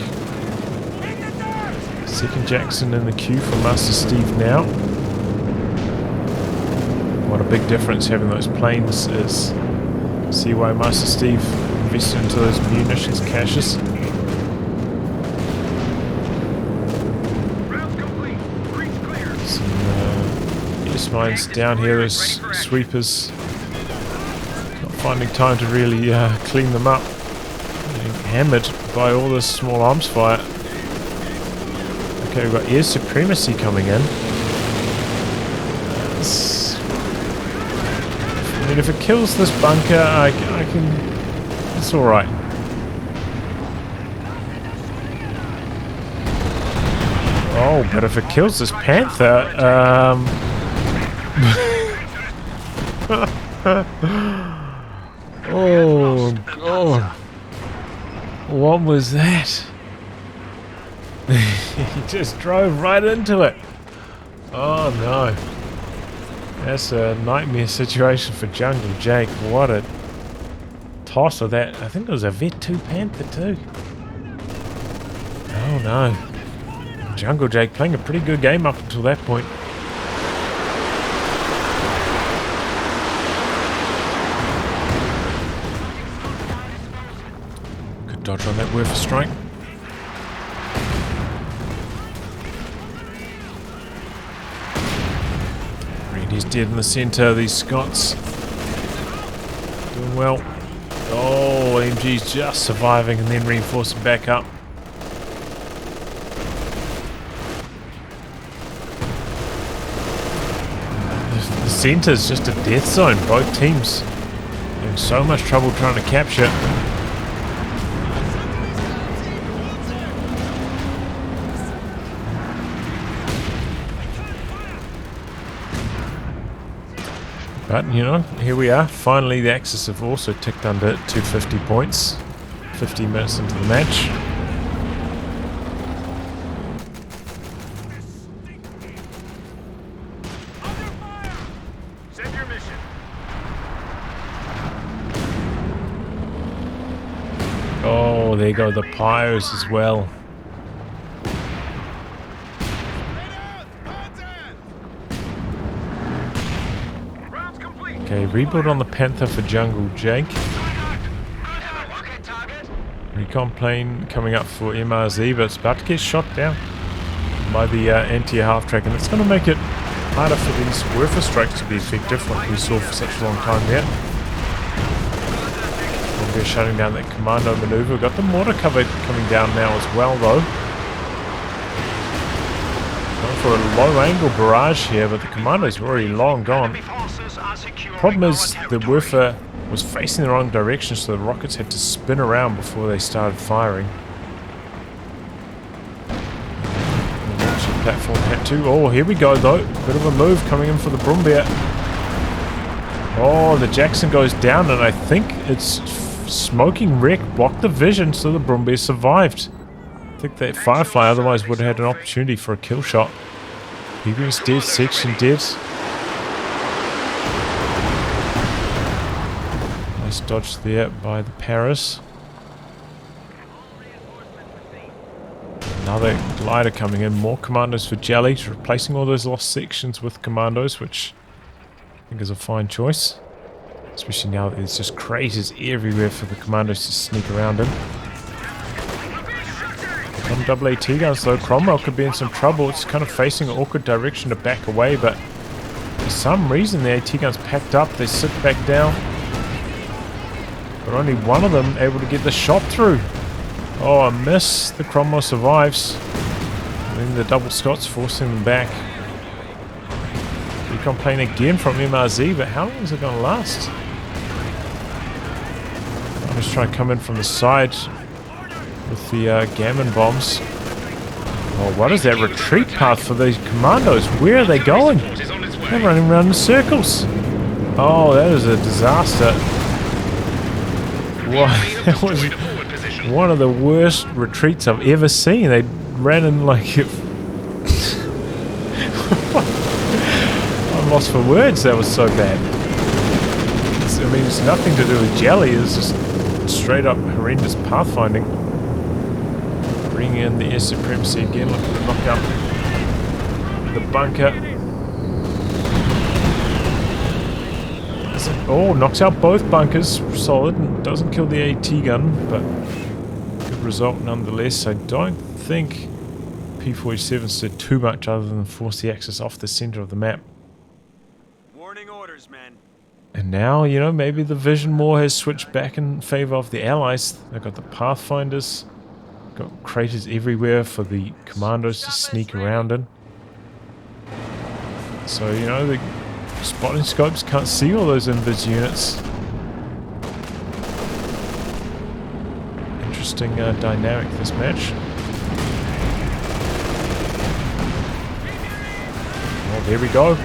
Second Jackson in the queue for MasterSteve now. What a big difference having those planes is. See why MasterSteve invested into those munitions caches. Some mines down here, those sweepers. Not finding time to really clean them up. Getting hammered by all this small arms fire. Okay, we've got air supremacy coming in. I mean, if it kills this bunker, I can... It's alright. Oh, but if it kills this Panther, oh, God. What was that? He just drove right into it. Oh, no. That's a nightmare situation for Jungle Jake. What a toss of that. I think it was a Vet 2 Panther too. Oh, no. Jungle Jake playing a pretty good game up until that point. Good dodge on that Werfer strike. He's dead in the centre. These Scots doing well. Oh, MG's just surviving and then reinforcing back up. The centre's just a death zone. Both teams in so much trouble trying to capture. But, you know, here we are. Finally, the Axis have also ticked under 250 points. 50 minutes into the match. Send your mission. Oh, there go the Pyros as well. Okay, rebuild on the Panther for Jungle Jake. Recon plane coming up for MRZ, but it's about to get shot down by the anti-air half-track, and it's going to make it harder for these Werfer strikes to be effective, like we saw for such a long time there. We're shutting down that Commando maneuver. We've got the mortar cover coming down now as well, though. Going for a low-angle barrage here, but the Commando's already long gone. Problem is, the Werfer was facing the wrong direction, so the rockets had to spin around before they started firing. The launching platform had to. Oh, here we go, though. Bit of a move coming in for the Brumbier. Oh, the Jackson goes down, and I think it's smoking wreck blocked the vision, so the Brumbier survived. I think that Firefly otherwise would have had an opportunity for a kill shot. He's dead, section dead. Nice dodge there by the Paris. Another glider coming in. More commandos for Jelly, replacing all those lost sections with commandos, which I think is a fine choice. Especially now that there's just craters everywhere for the commandos to sneak around in. On double AT guns though, Cromwell could be in some trouble. It's kind of facing an awkward direction to back away, but for some reason the AT guns packed up. They sit back down. But only one of them able to get the shot through. Oh, a miss. The Cromwell survives. And then the double Scots forcing them back. Recon plane again from MRZ, but how long is it going to last? I'm just trying to come in from the side with the gammon bombs. Oh, what is that retreat path for these commandos? Where are they going? They're running around in circles. Oh, that is a disaster. Wow, that was one of the worst retreats I've ever seen. They ran in like... I'm lost for words, that was so bad. I mean, it's nothing to do with Jelly, it's just straight up horrendous pathfinding. Bringing in the air supremacy again, looking to knock out the bunker. Oh, knocks out both bunkers, solid, and doesn't kill the AT gun, but good result nonetheless. I don't think P-47s did too much other than force the Axis off the center of the map. Warning orders, men. And now, you know, maybe the vision more has switched back in favor of the Allies. They've got the Pathfinders, got craters everywhere for the commandos to sneak around in. So, you know, the spotting scopes can't see all those invis units. Interesting dynamic this match. Oh, there we go.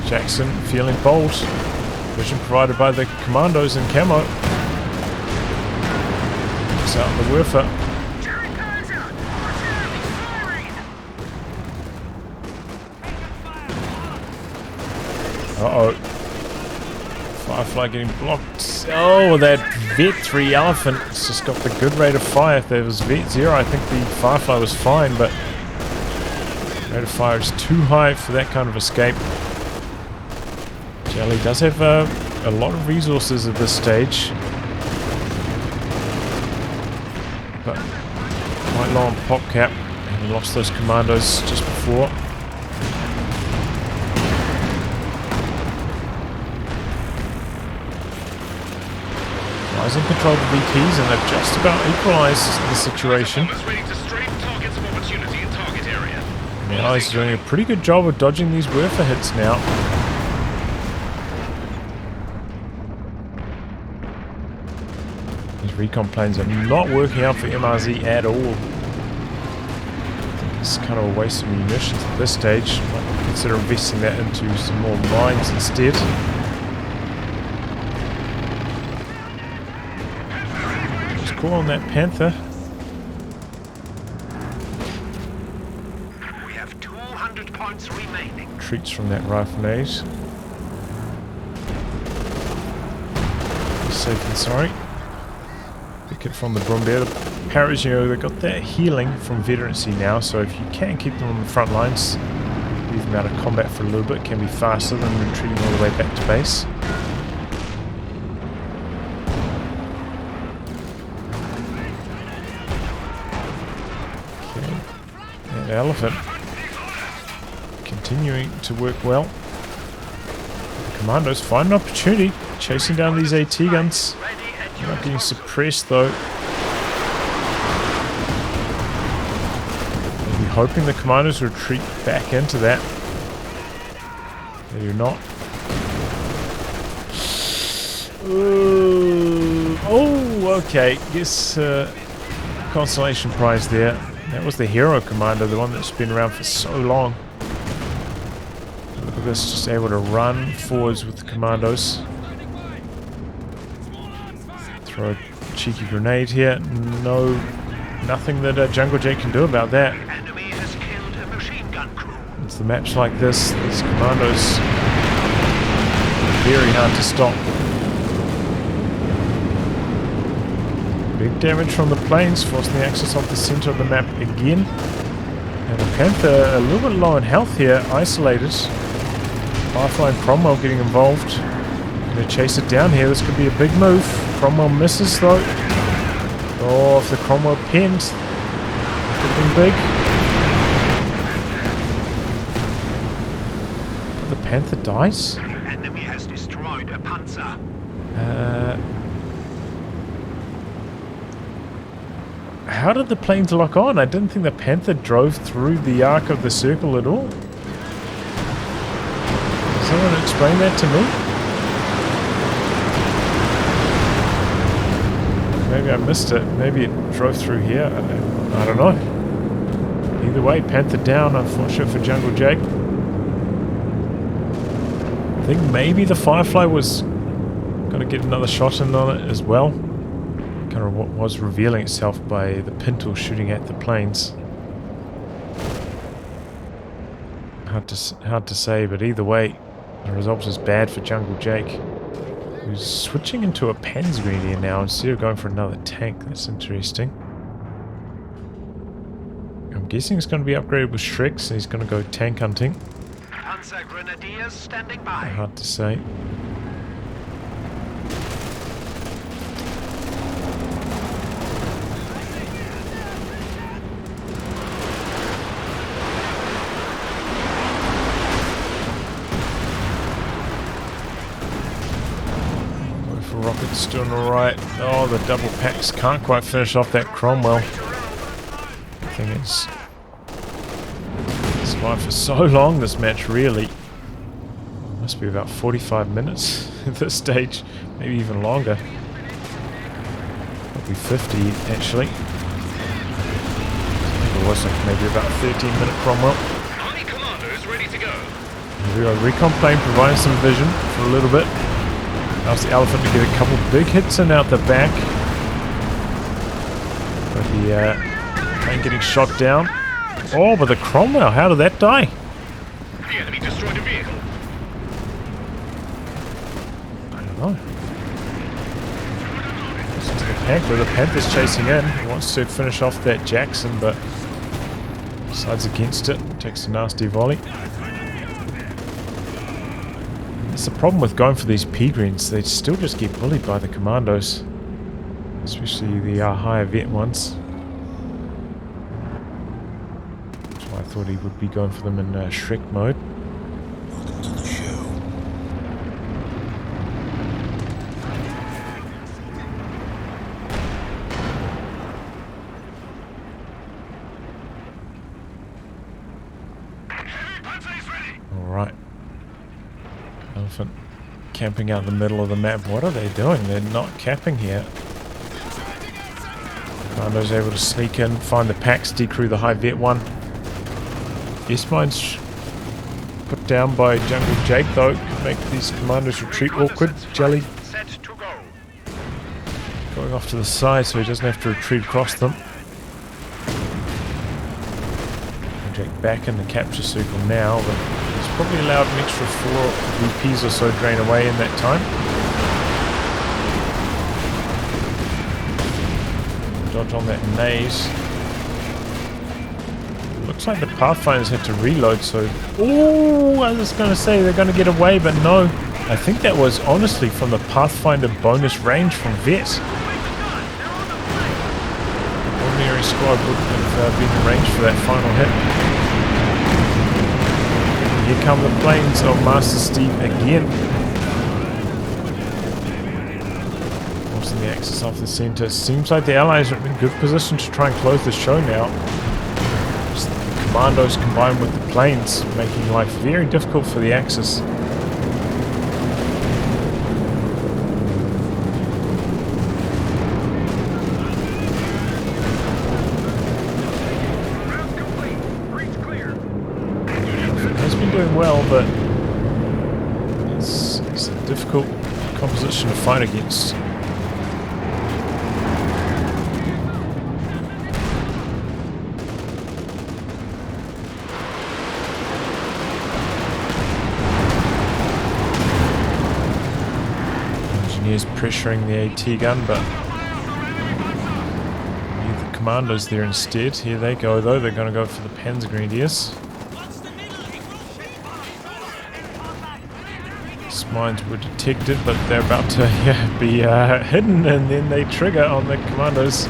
Jackson feeling bold. Vision provided by the commandos in camo. It's out in the Werfer. Uh-oh. Firefly getting blocked. Oh, that Vet 3 Elephant has just got the good rate of fire. If there was Vet 0, I think the Firefly was fine, but rate of fire is too high for that kind of escape. Jelly does have a lot of resources at this stage, but quite low on pop cap, and he lost those commandos just before. In control of the VPs, and they've just about equalized the situation. The Allies are doing a pretty good job of dodging these Werfer hits now. These recon planes are not working out for MRZ at all. I think it's kind of a waste of munitions at this stage. Might consider investing that into some more mines instead. On that Panther. We have 200 points remaining. Retreats from that rifle-nade. Safe and sorry. Pick it from the Brumbier. The Paras, you know, they've got that healing from veterancy now, so if you can keep them on the front lines, leave them out of combat for a little bit, it can be faster than retreating all the way back to base. Elephant continuing to work well. The commandos find an opportunity, chasing down these AT guns. They're not getting suppressed though. They'll be hoping the commandos retreat back into that. They do not. Oh, okay. Yes, consolation prize there. That was the hero commander, the one that's been around for so long. Look at this, just able to run forwards with the commandos. Throw a cheeky grenade here. No, nothing that Jungle Jake can do about that. It's the match like this, these commandos are very hard to stop. Big damage from the planes, forcing the Axis off the center of the map again. And the Panther a little bit low in health here, isolated. Firefly and Cromwell getting involved. Gonna chase it down here. This could be a big move. Cromwell misses though. Oh, if the Cromwell pinned, could have been big. But the Panther dies. Enemy has destroyed a Panzer. How did the planes lock on? I didn't think the Panther drove through the arc of the circle at all. Can someone explain that to me? Maybe I missed it. Maybe it drove through here. I don't know. Either way, Panther down, unfortunate for Jungle Jake. I think maybe the Firefly was going to get another shot in on it as well. Kind of what was revealing itself by the Pintle shooting at the planes. Hard to say, but either way, the result is bad for Jungle Jake, who's switching into a Panzergrenadier now instead of going for another tank. That's interesting. I'm guessing it's going to be upgraded with Shreks, and he's going to go tank hunting. Panzer Grenadiers standing by. Hard to say. Rocket's doing alright. Oh, the double packs can't quite finish off that Cromwell. The thing is, survived for so long this match, really. Must be about 45 minutes at this stage, maybe even longer. Probably 50 actually. I think it was like maybe about 13-minute Cromwell. Honey Commando is ready to go. Here we go, recon plane providing some vision for a little bit. Allows the Elephant to get a couple big hits in out the back. But the plane getting shot down. Oh, but the Cromwell, how did that die? The enemy destroyed a vehicle. I don't know. This is the Panther. The Panther's chasing in. He wants to finish off that Jackson, but decides against it. Takes a nasty volley. That's the problem with going for these P-Greens. They still just get bullied by the Commandos. Especially the higher vet ones. That's why I thought he would be going for them in Shrek mode. Alright. Elephant camping out in the middle of the map. What are they doing? They're not capping here. Commando's able to sneak in, find the packs, decrew the high vet one. S-mines put down by Jungle Jake though, could make these Commandos retreat awkward. Jelly going off to the side so he doesn't have to retreat across them. Jake back in the capture circle now, but he's probably allowed an extra 4 VPs or so drain away in that time. Dodge on that maze. Looks like the Pathfinders had to reload, so... Oh, I was going to say they're going to get away, but no. I think that was honestly from the Pathfinder bonus range from Vet. Ordinary squad wouldn't have been in range for that final hit. Here come the planes of MasterSteve again. Forcing the Axis off the center. Seems like the Allies are in good position to try and close the show now. Just the Commandos combined with the planes, making life very difficult for the Axis. Doing well, but it's a difficult composition to fight against. Engineers pressuring the AT gun, but commandos there instead. Here they go though, they're going to go for the Panzergrenadiers. These mines were detected, but they're about to be hidden, and then they trigger on the commandos.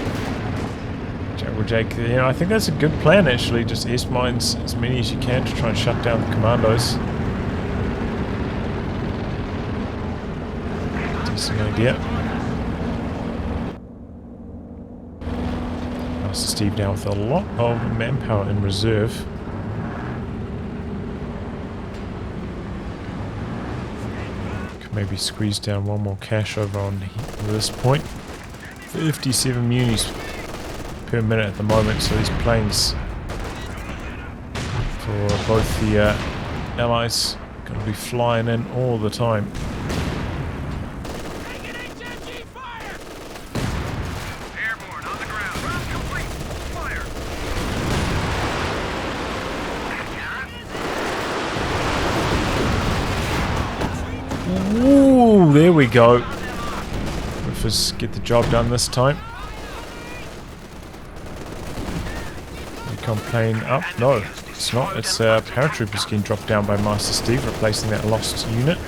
Jaeger, you know, I think that's a good plan actually, just S-mines as many as you can to try and shut down the commandos. Decent idea. MasterSteve down with a lot of manpower in reserve. Could maybe squeeze down one more cache over on this point. 57 munis per minute at the moment, so these planes for both the allies are going to be flying in all the time. Airborne on the ground. Round complete. Fire. Ooh, there we go. Let's just get the job done this time. Plane up? No, it's not. It's paratroopers getting dropped down by MasterSteve, replacing that lost unit.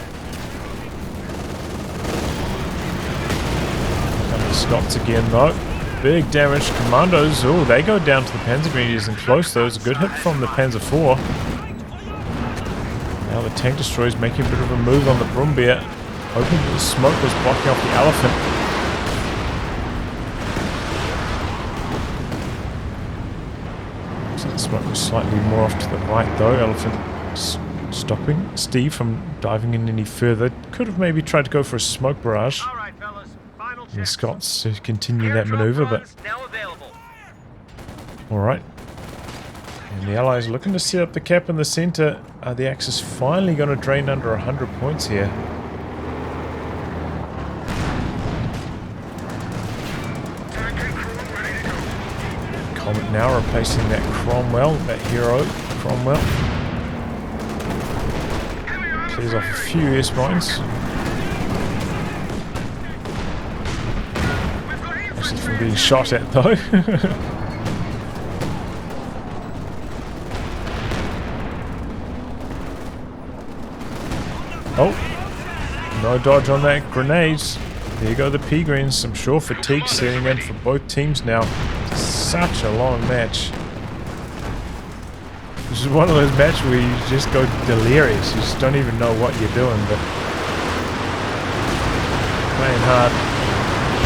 Come the Scots again though. Big damage. Commandos. Oh, they go down to the Panzergrenadiers and close those. A good hit from the Panzer IV. Now the tank destroyers making a bit of a move on the Brumbier, hoping that the smoke was blocking off the Elephant. Smoke was slightly more off to the right though. Elephant stopping Steve from diving in any further. Could have maybe tried to go for a smoke barrage. All right, fellas. Final check. And the Scots to continue that maneuver, but now available. alright. And the Allies looking to set up the cap in the centre. Are the Axis finally going to drain under 100 points here? Comet now replacing that Cromwell, that hero Cromwell. Clears off a few S-mines. Actually from being shot at though. Oh, no dodge on that grenades. There you go, the P-Greens. I'm sure fatigue setting in for both teams now. Such a long match. This is one of those matches where you just go delirious. You just don't even know what you're doing, but playing hard,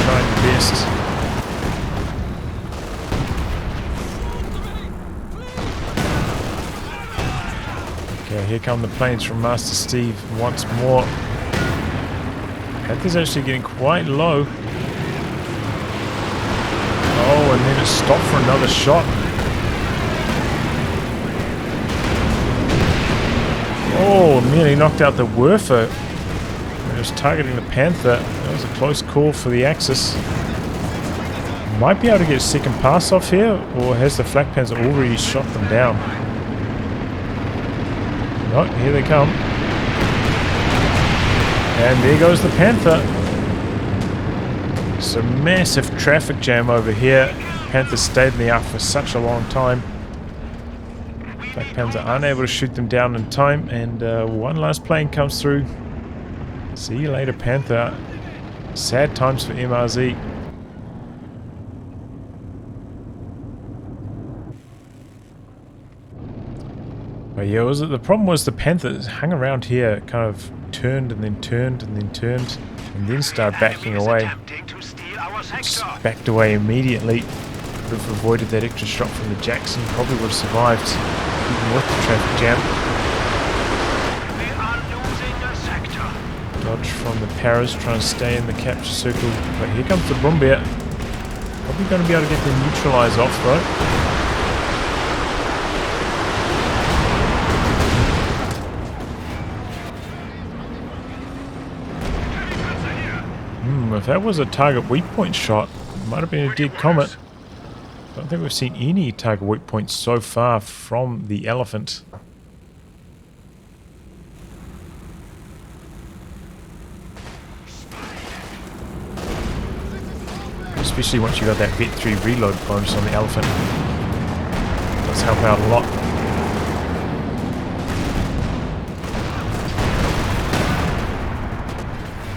trying your best. Okay, here come the planes from MasterSteve once more. Panther's actually getting quite low. Oh, and then it stopped for another shot. Oh, nearly knocked out the Werfer. It was targeting the Panther. That was a close call for the Axis. Might be able to get a second pass off here, or has the Flak Panzer already shot them down? No, here they come. And there goes the Panther. It's a massive traffic jam over here. Panther stayed in the arc for such a long time. Flak Panzer unable to shoot them down in time, and one last plane comes through. See you later, Panther. Sad times for MRZ. But yeah, the problem was the Panther hung around here, kind of turned and then turned and then turned, and then started backing away. Just backed away immediately. Would have avoided that extra shot from the Jackson. Probably would have survived even with the traffic jam. Dodge from the Paras, trying to stay in the capture circle. But here comes the Brumbier. Probably going to be able to get them neutralised off though. If that was a target weak point shot, it might have been a dead Comet. I don't think we've seen any target weak points so far from the Elephant. This especially once you got that Vet 3 reload bonus on the Elephant. It does help out a lot.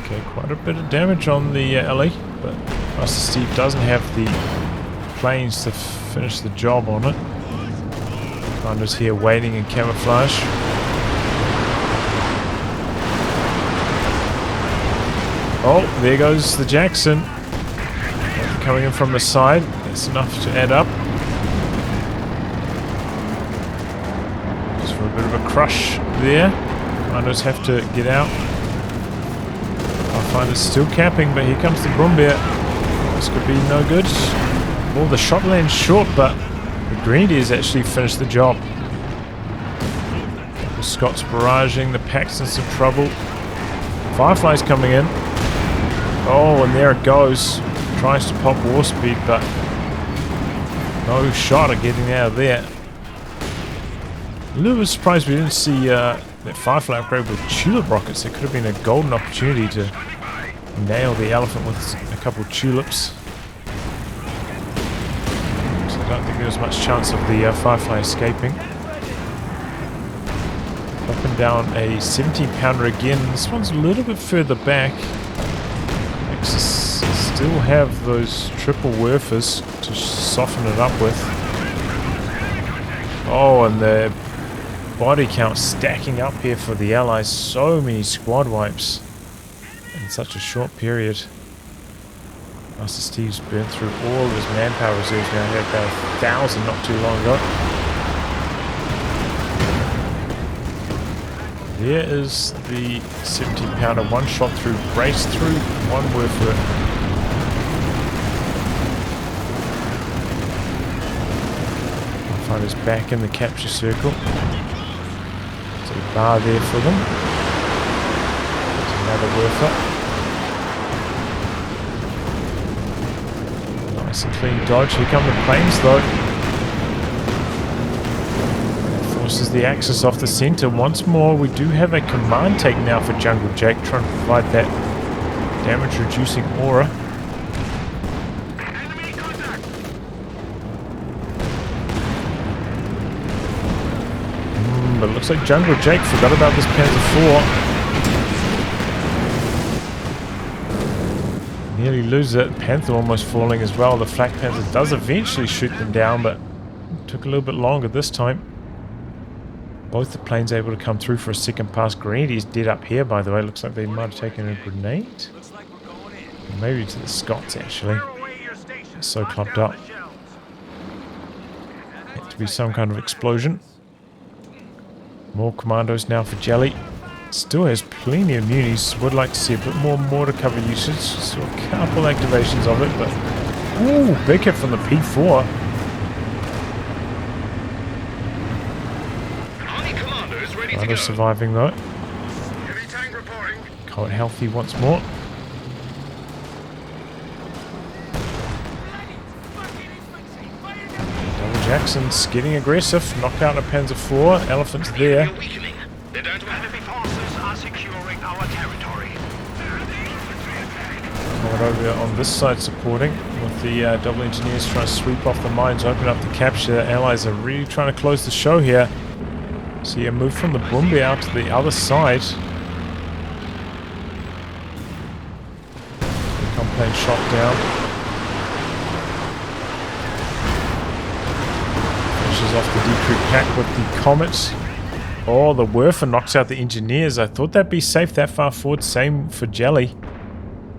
Okay, quite a bit of damage on the LE, but Master Steve doesn't have the planes to finish the job on it. Commando's here waiting in camouflage. Oh, there goes the Jackson. Coming in from the side. That's enough to add up. Just for a bit of a crush there. Commandos have to get out. Pathfinder's still capping, but here comes the Brumbeer. This could be no good. Oh, the shot lands short, but the Grenadiers actually finished the job. The Scots barraging, the Pack's in some trouble. Firefly's coming in. Oh, and there it goes. Tries to pop war speed, but no shot at getting out of there. A little bit surprised we didn't see that Firefly upgrade with tulip rockets. There could have been a golden opportunity to nail the Elephant with a couple of tulips. So I don't think there was much chance of the Firefly escaping. Up and down a 17-pounder again. This one's a little bit further back. Still have those triple Werfers to soften it up with. Oh, and the body count stacking up here for the Allies. So many squad wipes in such a short period. Master Steve's burnt through all of his manpower reserves now. He had about 1,000 not too long ago. There is the 17-pounder. One shot through, brace through, one Werfer. Fighters back in the capture circle. There's a bar there for them. There's another Werfer. Nice and clean dodge. Here come the planes though. Forces the Axis off the center once more. We do have a command take now for Jungle Jake, trying to provide that damage reducing aura. But it looks like Jungle Jake forgot about this Panzer IV. Nearly loses it. Panther almost falling as well. The Flak Panther does eventually shoot them down, but it took a little bit longer this time. Both the planes able to come through for a second pass. Grenadiers dead up here, by the way. Looks like they might have taken a grenade. Or maybe to the Scots, actually. It's so clumped up. Had to be some kind of explosion. More commandos now for Jelly. Still has plenty of munis. Would like to see a bit more mortar cover usage. Saw a couple activations of it, but... Ooh, big hit from the P4. Commander surviving though. Quite healthy once more. Double Jackson's getting aggressive. Knocked out a Panzer IV. Elephant's there. Right over on this side supporting with the double engineers trying to sweep off the mines, open up the capture. Allies are really trying to close the show here. So you move from the Brumby out to the other side. Recon plane shot down. Finishes off the decrew pack with the Comet. Oh, the Werfer knocks out the engineers. I thought that'd be safe that far forward. Same for Jelly.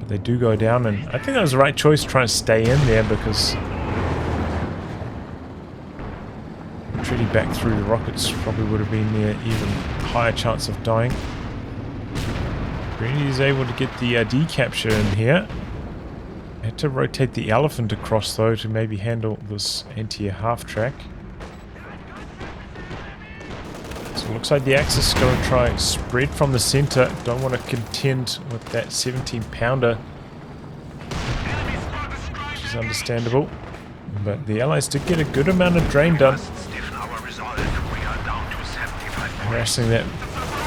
But they do go down, and I think that was the right choice trying to stay in there because retreating back through the rockets probably would have been near even higher chance of dying. Greeny is able to get the decapture in here. Had to rotate the Elephant across though to maybe handle this anti-air half-track. So it looks like the Axis is going to try and spread from the center. Don't want to contend with that 17-pounder, which is understandable. But the Allies did get a good amount of drain done. Harassing that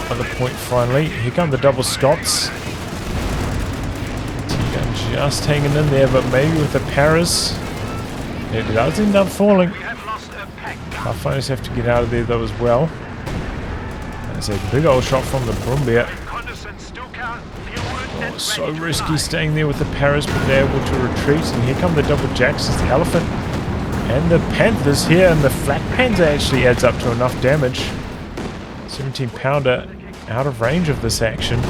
other point finally. Here come the double Scots. T-gun just hanging in there, but maybe with the paras, it does end up falling. Pathfinders have to get out of there though as well. That's a big old shot from the Brumbier. Oh, so risky staying there with the paras, but they're able to retreat. And here come the double jacks as the elephant and the panthers here, and the flak panther actually adds up to enough damage. 17 pounder out of range of this action.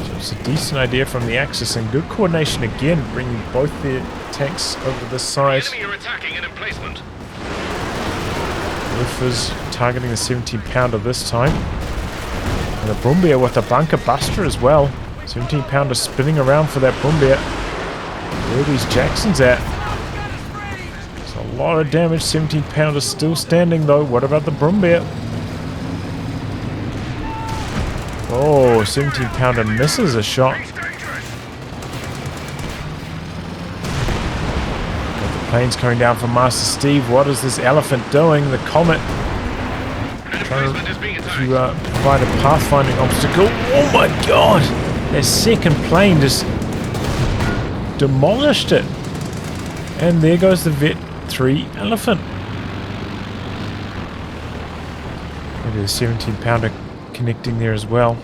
So it's a decent idea from the Axis, and good coordination again, bringing both their tanks over this side. The enemy are attacking an emplacement. Woofers targeting the 17 pounder this time. And the Brumbier with a bunker buster as well. 17 pounder spinning around for that Brumbier. Where are these Jacksons at? It's a lot of damage. 17 pounder still standing though. What about the Brumbier? Oh, 17 pounder misses a shot. Planes coming down from MasterSteve. What is this elephant doing? The Comet trying to provide a pathfinding obstacle. Oh my god! That second plane just demolished it. And there goes the Vet 3 elephant. Maybe the 17 pounder connecting there as well.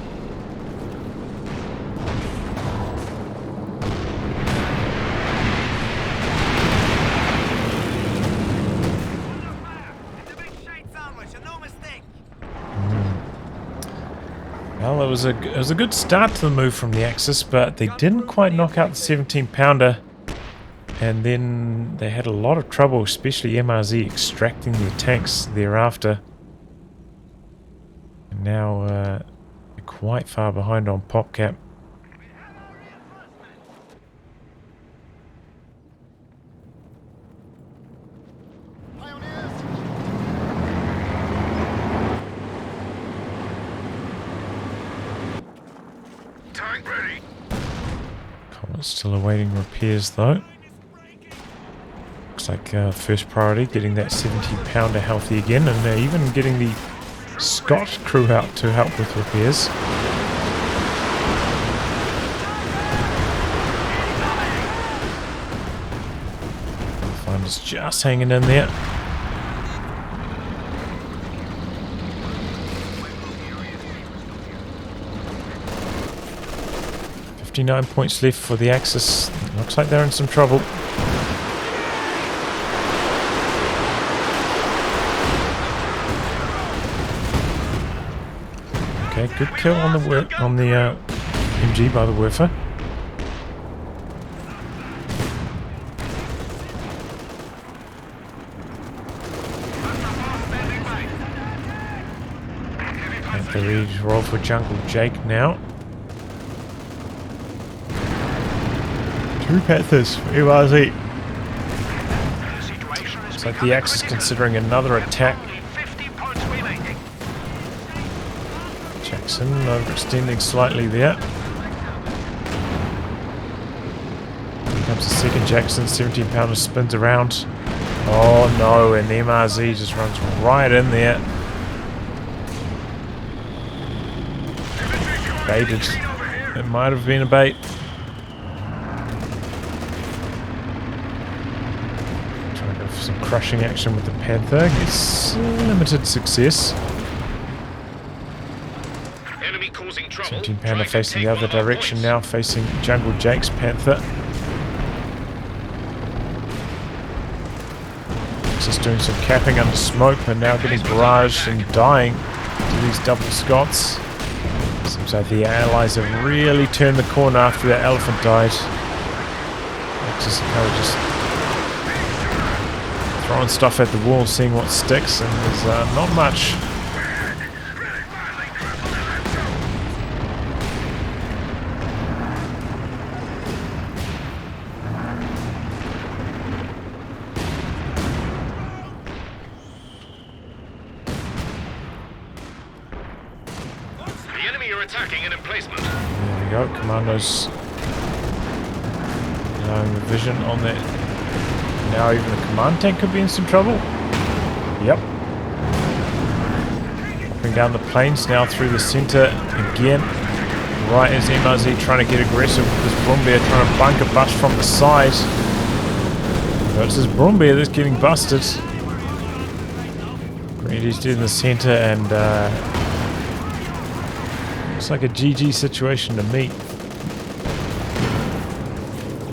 Well, it was a good start to the move from the Axis, but they didn't quite knock out the 17 pounder, and then they had a lot of trouble, especially MRZ, extracting their tanks thereafter. And now they're quite far behind on PopCap. Still awaiting repairs though. Looks like first priority getting that 17 pounder healthy again, and even getting the Scott crew out to help with repairs. Pathfinder's just hanging in there. 59 points left for the Axis. Looks like they're in some trouble. Okay, good kill on the MG by the Werfer. At the ready to roll for Jungle Jake now. Two Panthers for MRZ. Looks like the Axis considering another attack. Jackson overextending slightly there. Here comes the second Jackson. 17 pounder spins around. Oh no, and the MRZ just runs right in there. Baited. It might have been a bait. Some crushing action with the Panther. Gets limited success. Enemy causing trouble. 17 pounder facing the other direction now, facing Jungle Jake's Panther. Just doing some capping under smoke, but now getting barraged and dying to these double Scots. Seems like the allies have really turned the corner after that elephant died. Just throwing stuff at the wall, seeing what sticks, and there's not much. The enemy are attacking an emplacement. There we go, Commando's allowing the vision on that. Now even the command tank could be in some trouble. Yep. Dropping down the planes now through the center again. right as MRZ trying to get aggressive with this Brumbeer, trying to bunker bust from the side. But it's this Brumbeer that's getting busted. Grenadier's dead in the center, and looks like a GG situation to me.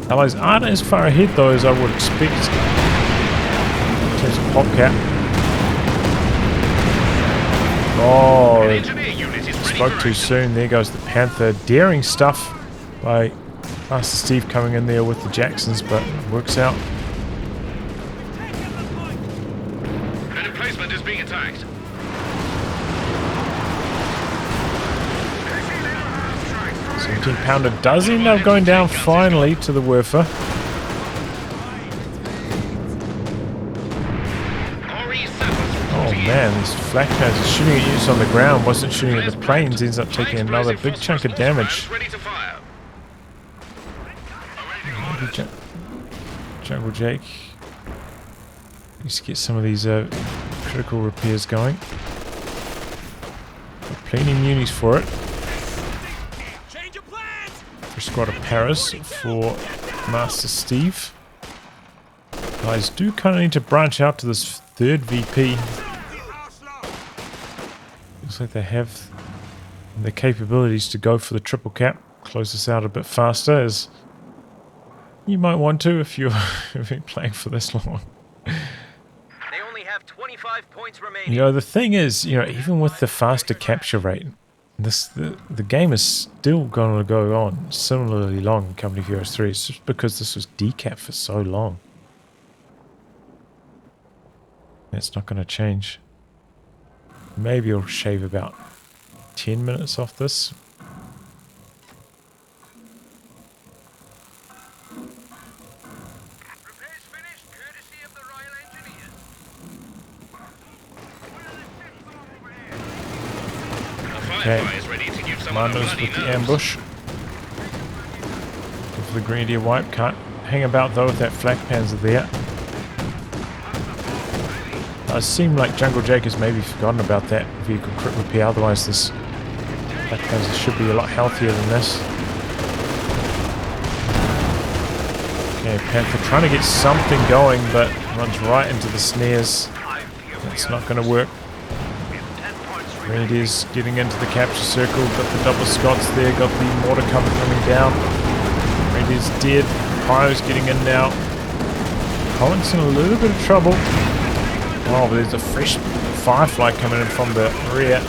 Allies aren't as far ahead though as I would expect in terms of popcat. Oh, spoke too soon. There goes the Panther. Daring stuff by Master Steve coming in there with the Jacksons, but it works out. An emplacement is being attacked. 17-pounder does end up going down finally to the Werfer. Oh man, this flak pads is shooting at units on the ground, wasn't shooting at the planes, ends up taking another big chunk of damage. Maybe Jungle Jake needs to get some of these critical repairs going. Plenty of munis for it. For a squad of Paras for Master Steve. Guys do kind of need to branch out to this third VP. Looks like they have the capabilities to go for the triple cap. Close this out a bit faster, as you might want to if you've been playing for this long. They only have 25 points remaining. You know, the thing is, you know, even with the faster capture rate, the game is still going to go on similarly long in Company of Heroes 3. It's just because this was decapped for so long. It's not going to change. Maybe I'll shave about 10 minutes off this. Repairs finished, courtesy of the Royal Engineers. Okay, Firefly is ready to give some Commando's bloody with the nerves. ambush. Go for the Grenadier wipe. Can't hang about though with that flak panzer there. It seemed like Jungle Jake has maybe forgotten about that vehicle crit repair, otherwise this flak panzer should be a lot healthier than this. Okay, Panther trying to get something going, but runs right into the snares. That's not going to work. Grenadiers getting into the capture circle, got the double Scots there, got the mortar cover coming down. Grenadiers dead, Pyro's getting in now. Cohen's in a little bit of trouble. Oh, but there's a fresh Firefly coming in from the rear.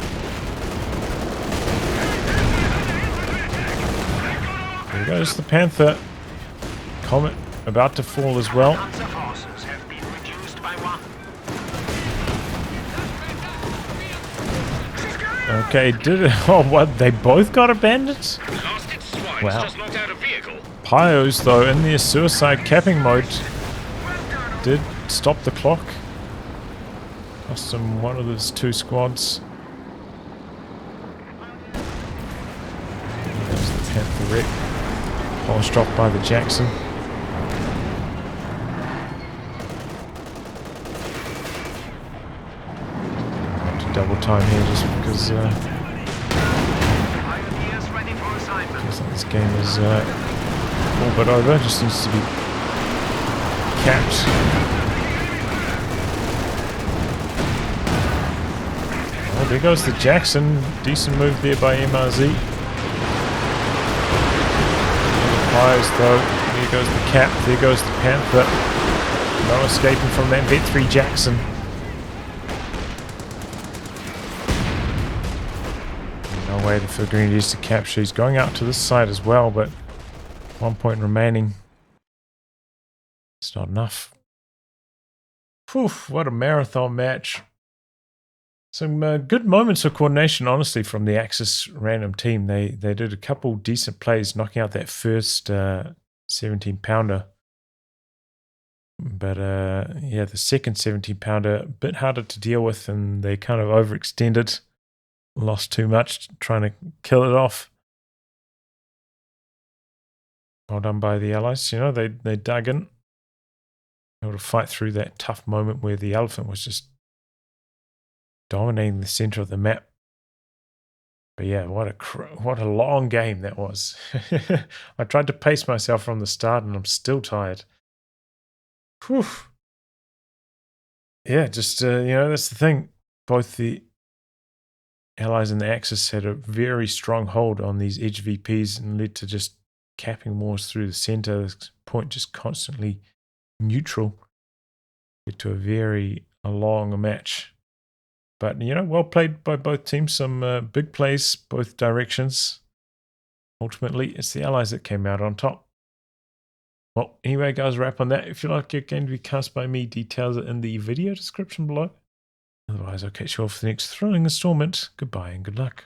There goes the Panther. Comet about to fall as well. Okay, did it? Oh, what? They both got abandoned? Wow. Pyos, though, in their suicide capping mode, did stop the clock. Cost them one of those two squads. There's the Panther wreck. Polished off by the Jackson. Double time here just because this game is all but over. Just needs to be capped. Oh, there goes the Jackson. Decent move there by MRZ. Fires though. There goes the cap. There goes the Panther. No escaping from that Vet 3 Jackson. No way for Grenadiers to capture. He's going out to this side as well, but 1 point remaining. It's not enough. Poof, what a marathon match. Some good moments of coordination, honestly, from the Axis random team. They did a couple decent plays, knocking out that first 17-pounder. But yeah, the second 17-pounder, a bit harder to deal with, and they kind of overextended. Lost too much trying to kill it off. Well done by the Allies. You know, they dug in. Able to fight through that tough moment where the Elephant was just dominating the center of the map. But yeah, what a long game that was. I tried to pace myself from the start and I'm still tired. Whew. Yeah, just, that's the thing. Both the Allies and the Axis had a very strong hold on these edge VPs and led to just capping wars through the center. This point just constantly neutral. Led to a long match. But, well played by both teams. Some big plays, both directions. Ultimately, it's the Allies that came out on top. Well, anyway, guys, wrap on that. If you like your game to be cast by me, details are in the video description below. Otherwise, I'll catch you all for the next thrilling installment. Goodbye and good luck.